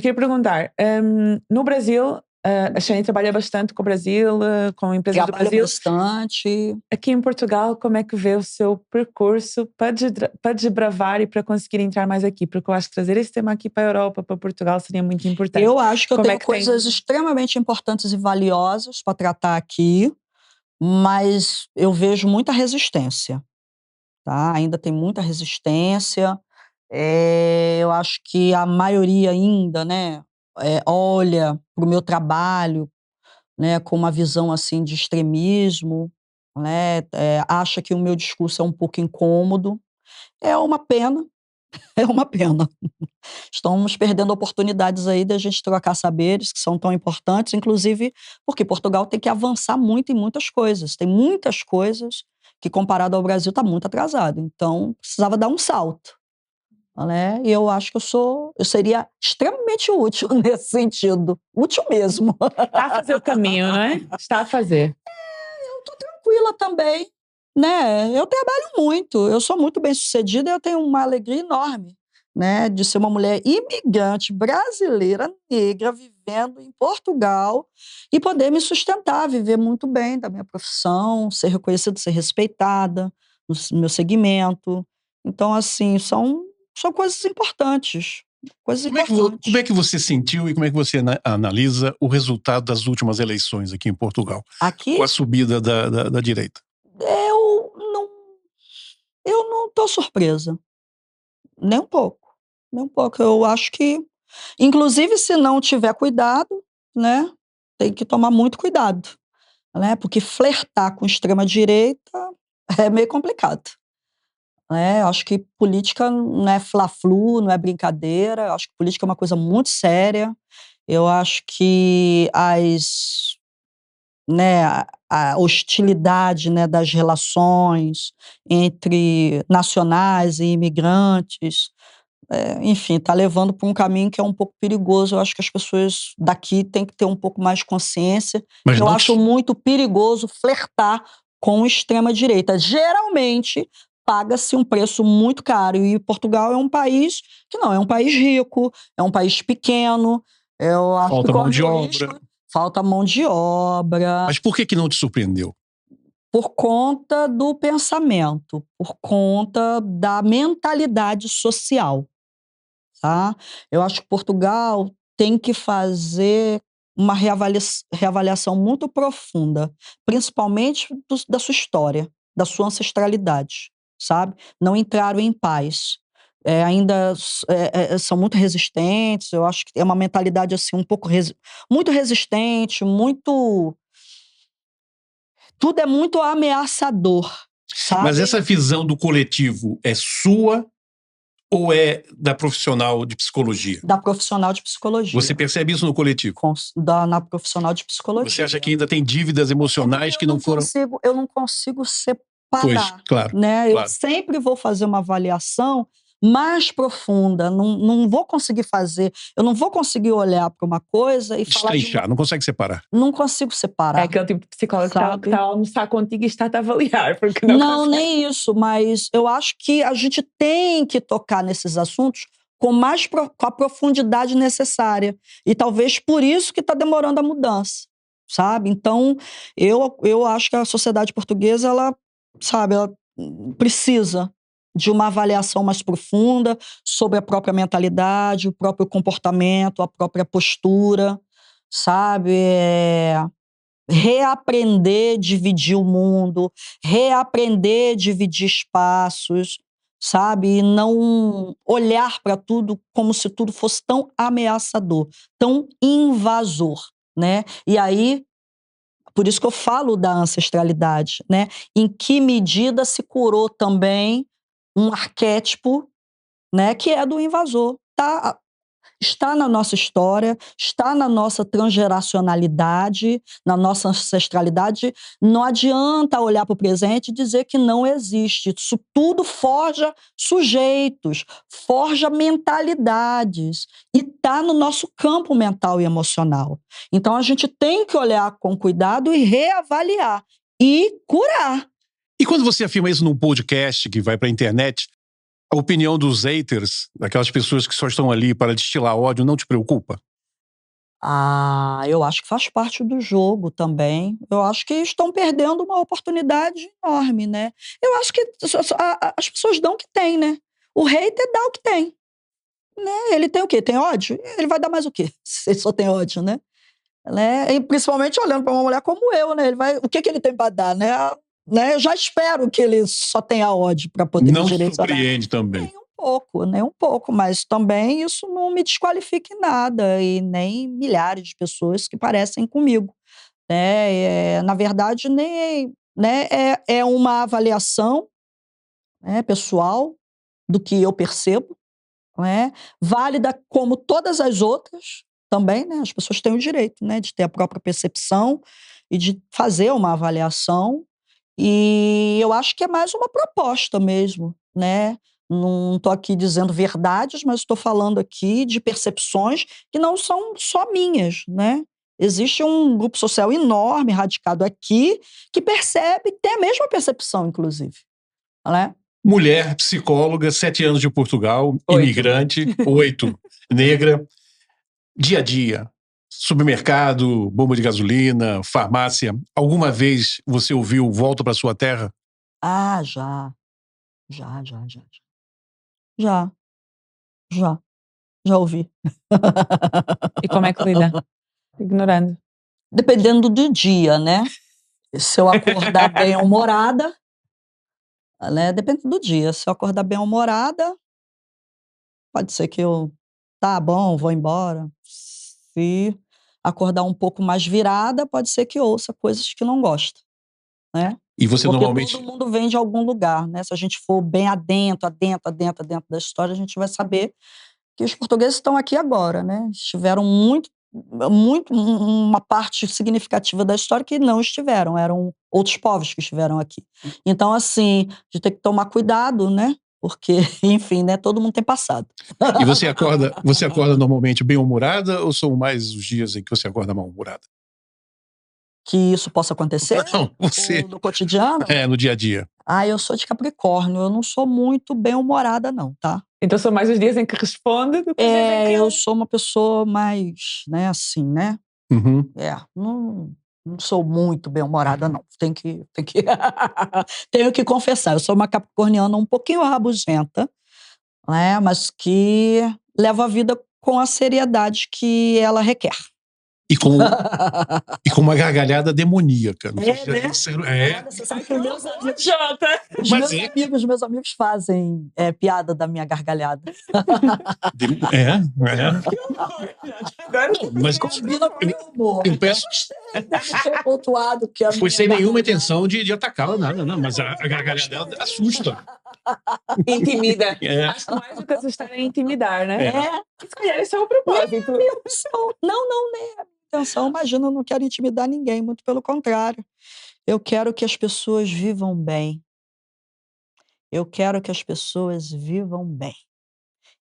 [SPEAKER 1] queria perguntar, no Brasil, a Shane trabalha bastante com o Brasil, com empresas do Brasil.
[SPEAKER 3] Bastante.
[SPEAKER 1] Aqui em Portugal, como é que vê o seu percurso para desbravar e para conseguir entrar mais aqui? Porque eu acho que trazer esse tema aqui para a Europa, para Portugal, seria muito importante.
[SPEAKER 3] Eu acho que eu tenho coisas extremamente importantes e valiosas para tratar aqui, mas eu vejo muita resistência, tá? Ainda tem muita resistência. Eu acho que a maioria ainda, né, olha para o meu trabalho, né, com uma visão assim de extremismo, né, acha que o meu discurso é um pouco incômodo. É uma pena, é uma pena. Estamos perdendo oportunidades aí de a gente trocar saberes que são tão importantes, inclusive porque Portugal tem que avançar muito em muitas coisas. Tem muitas coisas que, comparado ao Brasil, está muito atrasado. Então, precisava dar um salto, né? E eu acho que eu seria extremamente útil nesse sentido. Útil mesmo.
[SPEAKER 1] Está a fazer o caminho, não é? Está a fazer.
[SPEAKER 3] Eu estou tranquila também, né? Eu trabalho muito, eu sou muito bem-sucedida e eu tenho uma alegria enorme, né, de ser uma mulher imigrante brasileira, negra, vivendo em Portugal e poder me sustentar, viver muito bem da minha profissão, ser reconhecida, ser respeitada no meu segmento. Então, assim, são coisas importantes.
[SPEAKER 2] Como é que você sentiu e como é que você analisa o resultado das últimas eleições aqui em Portugal?
[SPEAKER 3] Aqui?
[SPEAKER 2] Com a subida da direita.
[SPEAKER 3] Eu não estou surpresa. Nem um pouco. Nem um pouco. Eu acho que, inclusive, se não tiver cuidado, né, tem que tomar muito cuidado, né, porque flertar com extrema-direita é meio complicado. Né? Eu acho que política não é fla-flu, não é brincadeira. Eu acho que política é uma coisa muito séria. Eu acho que a hostilidade, né, das relações entre nacionais e imigrantes, enfim, está levando para um caminho que é um pouco perigoso. Eu acho que as pessoas daqui têm que ter um pouco mais de consciência.
[SPEAKER 2] Mas
[SPEAKER 3] eu acho muito perigoso flertar com extrema-direita. Geralmente, paga-se um preço muito caro. E Portugal é um país que não é um país rico, é um país pequeno. Eu acho
[SPEAKER 2] falta mão de obra.
[SPEAKER 3] Falta mão de obra.
[SPEAKER 2] Mas por que não te surpreendeu?
[SPEAKER 3] Por conta do pensamento, por conta da mentalidade social. Tá? Eu acho que Portugal tem que fazer uma reavaliação muito profunda, principalmente da sua história, da sua ancestralidade, sabe? Não entraram em paz. Ainda são muito resistentes. Eu acho que é uma mentalidade assim muito resistente, muito... Tudo é muito ameaçador, sabe?
[SPEAKER 2] Mas essa visão do coletivo é sua ou é da profissional de psicologia?
[SPEAKER 3] Da profissional de psicologia.
[SPEAKER 2] Você percebe isso no coletivo?
[SPEAKER 3] Na profissional de psicologia.
[SPEAKER 2] Você acha que ainda tem dívidas emocionais que não foram...
[SPEAKER 3] Eu não consigo separar.
[SPEAKER 2] Pois, claro.
[SPEAKER 3] Né?
[SPEAKER 2] Claro.
[SPEAKER 3] Eu sempre vou fazer uma avaliação mais profunda. Não vou conseguir fazer. Eu não vou conseguir olhar para uma coisa e falar...
[SPEAKER 2] não consegue separar.
[SPEAKER 3] Não consigo separar.
[SPEAKER 1] É aquele tipo de psicólogo que está a almoçar contigo e está a avaliar. Porque
[SPEAKER 3] não nem isso, mas eu acho que a gente tem que tocar nesses assuntos com a profundidade necessária. E talvez por isso que está demorando a mudança, sabe? Então, eu acho que a sociedade portuguesa, ela precisa de uma avaliação mais profunda sobre a própria mentalidade, o próprio comportamento, a própria postura, sabe? Reaprender a dividir o mundo, reaprender a dividir espaços, sabe? E não olhar para tudo como se tudo fosse tão ameaçador, tão invasor, né? E aí, por isso que eu falo da ancestralidade, né? Em que medida se curou também um arquétipo, né, que é do invasor. Está na nossa história, está na nossa transgeracionalidade, na nossa ancestralidade. Não adianta olhar para o presente e dizer que não existe. Isso tudo forja sujeitos, forja mentalidades e está no nosso campo mental e emocional. Então a gente tem que olhar com cuidado e reavaliar e curar.
[SPEAKER 2] E quando você afirma isso num podcast que vai para a internet, a opinião dos haters, daquelas pessoas que só estão ali para destilar ódio, não te preocupa?
[SPEAKER 3] Eu acho que faz parte do jogo também. Eu acho que estão perdendo uma oportunidade enorme, né? Eu acho que as pessoas dão o que tem, né? O hater dá o que tem, né? Ele tem o quê? Tem ódio? Ele vai dar mais o quê? Se ele só tem ódio, né? E principalmente olhando para uma mulher como eu, né? O que ele tem para dar, né? Eu já espero que ele só tenha ódio para poder me direcionar.
[SPEAKER 2] Não surpreende também.
[SPEAKER 3] Nem um pouco, mas também isso não me desqualifica em nada, e nem milhares de pessoas que parecem comigo. Na verdade, é uma avaliação, pessoal do que eu percebo, válida como todas as outras também, né? As pessoas têm o direito, né, de ter a própria percepção e de fazer uma avaliação, e eu acho que é mais uma proposta mesmo, né? Não estou aqui dizendo verdades, mas estou falando aqui de percepções que não são só minhas, né? Existe um grupo social enorme, radicado aqui, que percebe, tem a mesma percepção, inclusive, né?
[SPEAKER 2] Mulher, psicóloga, 7 anos de Portugal, 8. Imigrante, 8, negra, dia a dia, supermercado, bomba de gasolina, farmácia. Alguma vez você ouviu Volta para Sua Terra?
[SPEAKER 3] Já. Já ouvi.
[SPEAKER 1] E como é que lida? Ignorando.
[SPEAKER 3] Dependendo do dia, né? Se eu acordar bem-humorada, né? Depende do dia. Se eu acordar bem-humorada, pode ser que tá bom, vou embora. Se acordar um pouco mais virada, pode ser que ouça coisas que não gosta, né?
[SPEAKER 2] E você
[SPEAKER 3] porque
[SPEAKER 2] normalmente...
[SPEAKER 3] todo mundo vem de algum lugar, né? Se a gente for bem adentro da história, a gente vai saber que os portugueses estão aqui agora, né? Estiveram muito, uma parte significativa da história que não estiveram, eram outros povos que estiveram aqui. Então, assim, a gente tem que tomar cuidado, né? Porque, enfim, né? Todo mundo tem passado.
[SPEAKER 2] E você acorda normalmente bem-humorada ou são mais os dias em que você acorda mal-humorada?
[SPEAKER 3] Que isso possa acontecer?
[SPEAKER 2] Não, você...
[SPEAKER 3] No cotidiano?
[SPEAKER 2] No dia a dia.
[SPEAKER 3] Eu sou de Capricórnio, eu não sou muito bem-humorada não, tá?
[SPEAKER 1] Então são mais os dias em que responde do que os dias em que...
[SPEAKER 3] Eu sou uma pessoa mais, né, assim, né?
[SPEAKER 2] Uhum.
[SPEAKER 3] Não sou muito bem-humorada, não. Tenho que confessar, eu sou uma capricorniana um pouquinho rabugenta, né? Mas que leva a vida com a seriedade que ela requer.
[SPEAKER 2] E com uma gargalhada demoníaca.
[SPEAKER 3] Né? Você sabe que meus amigos fazem piada da minha gargalhada.
[SPEAKER 2] Mas
[SPEAKER 3] combina com o meu humor.
[SPEAKER 2] Eu peço...
[SPEAKER 3] Deve ter pontuado que
[SPEAKER 2] foi sem nenhuma intenção de atacá-la, nada, não. Mas a gargalhada dela assusta.
[SPEAKER 1] Intimida. Acho que mais do que assustar é intimidar, né? Se calhar esse é o propósito.
[SPEAKER 3] Não, nem é a minha intenção. Imagina, eu não quero intimidar ninguém, muito pelo contrário. Eu quero que as pessoas vivam bem. Eu quero que as pessoas vivam bem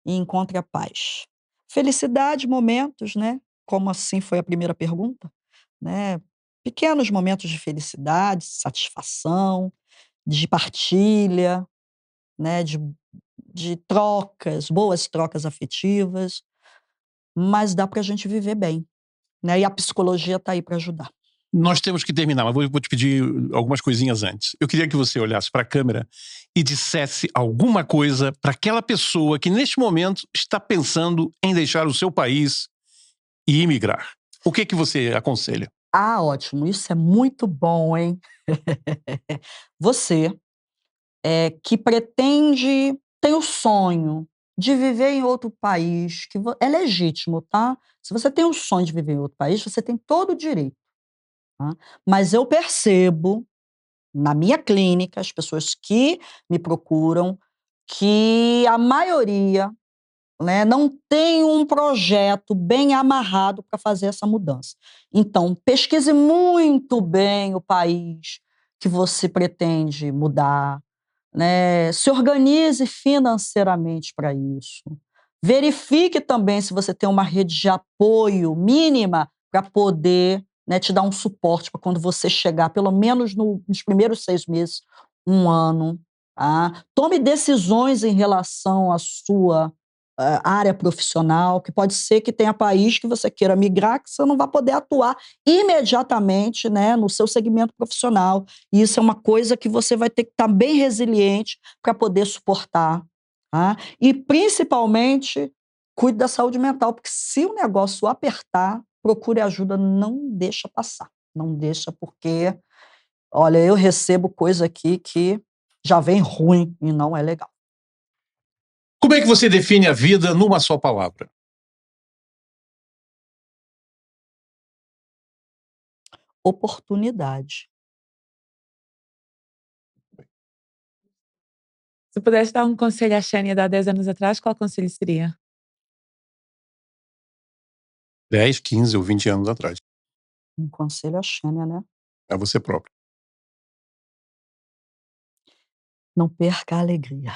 [SPEAKER 3] e encontrem a paz. Felicidade, momentos, né? Como assim foi a primeira pergunta, né? Pequenos momentos de felicidade, satisfação, de partilha, né? De trocas, boas trocas afetivas, mas dá para a gente viver bem, né? E a psicologia está aí para ajudar.
[SPEAKER 2] Nós temos que terminar, mas vou te pedir algumas coisinhas antes. Eu queria que você olhasse para a câmera e dissesse alguma coisa para aquela pessoa que neste momento está pensando em deixar o seu país e imigrar. O que você aconselha?
[SPEAKER 3] Ótimo, isso é muito bom, hein? Você que pretende, tem o sonho de viver em outro país, que é legítimo, tá? Se você tem o sonho de viver em outro país, você tem todo o direito. Tá? Mas eu percebo, na minha clínica, as pessoas que me procuram, que a maioria, né, não tem um projeto bem amarrado para fazer essa mudança. Então, pesquise muito bem o país que você pretende mudar, né? Se organize financeiramente para isso. Verifique também se você tem uma rede de apoio mínima para poder, né, te dar um suporte para quando você chegar, pelo menos nos primeiros 6 meses, 1 ano. Tá? Tome decisões em relação à sua área profissional, que pode ser que tenha país que você queira migrar, que você não vai poder atuar imediatamente, né, no seu segmento profissional. E isso é uma coisa que você vai ter que estar bem resiliente para poder suportar. Tá? E, principalmente, cuide da saúde mental, porque se o negócio apertar, procure ajuda, não deixa passar. Não deixa, porque, olha, eu recebo coisa aqui que já vem ruim e não é legal.
[SPEAKER 2] Como é que você define a vida numa só palavra?
[SPEAKER 3] Oportunidade.
[SPEAKER 1] Se pudesse dar um conselho à Xênia de há 10 anos atrás, qual conselho seria?
[SPEAKER 2] 10, 15 ou 20 anos atrás.
[SPEAKER 3] Um conselho à Xênia, né?
[SPEAKER 2] A você próprio.
[SPEAKER 3] Não perca a alegria.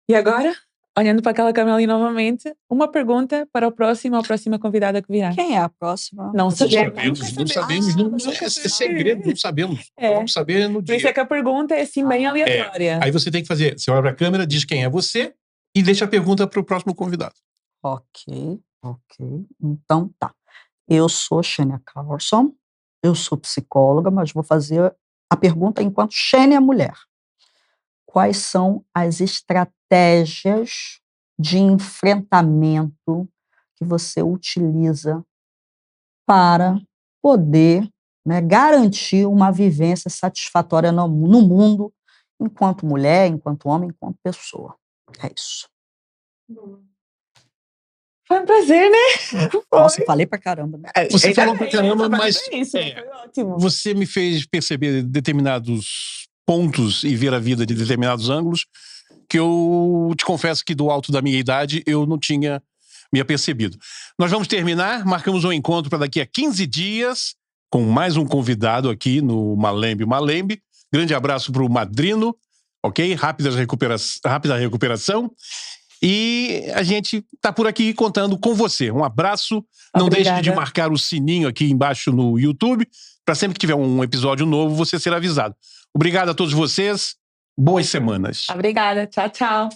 [SPEAKER 1] E agora, olhando para aquela câmera ali novamente, uma pergunta para a próxima convidada que virá.
[SPEAKER 3] Quem é a próxima?
[SPEAKER 1] Não sabemos.
[SPEAKER 2] Não sabemos. É segredo, não sabemos. Vamos saber no dia.
[SPEAKER 1] Por isso é que a pergunta é assim bem aleatória.
[SPEAKER 2] Aí você tem que fazer, você olha para a câmera, diz quem é você e deixa a pergunta para o próximo convidado.
[SPEAKER 3] Ok. Então tá. Eu sou Xênia Carlson, eu sou psicóloga, mas vou fazer a pergunta enquanto Xênia mulher. Quais são as estratégias de enfrentamento que você utiliza para poder, né, garantir uma vivência satisfatória no mundo, enquanto mulher, enquanto homem, enquanto pessoa? É isso.
[SPEAKER 1] Foi um prazer, né?
[SPEAKER 3] Nossa, falei pra caramba. Né?
[SPEAKER 2] Você falou pra caramba, mas
[SPEAKER 1] foi ótimo.
[SPEAKER 2] Você me fez perceber determinados pontos e ver a vida de determinados ângulos que eu te confesso que do alto da minha idade eu não tinha me apercebido. Nós vamos terminar, marcamos um encontro para daqui a 15 dias com mais um convidado aqui no Malembe. Grande abraço para o Madrino, ok? Rápida recuperação. E a gente está por aqui contando com você. Um abraço. Não deixe de marcar o sininho aqui embaixo no YouTube, para sempre que tiver um episódio novo, você ser avisado. Obrigado a todos vocês. Boas semanas.
[SPEAKER 1] Obrigada. Tchau, tchau.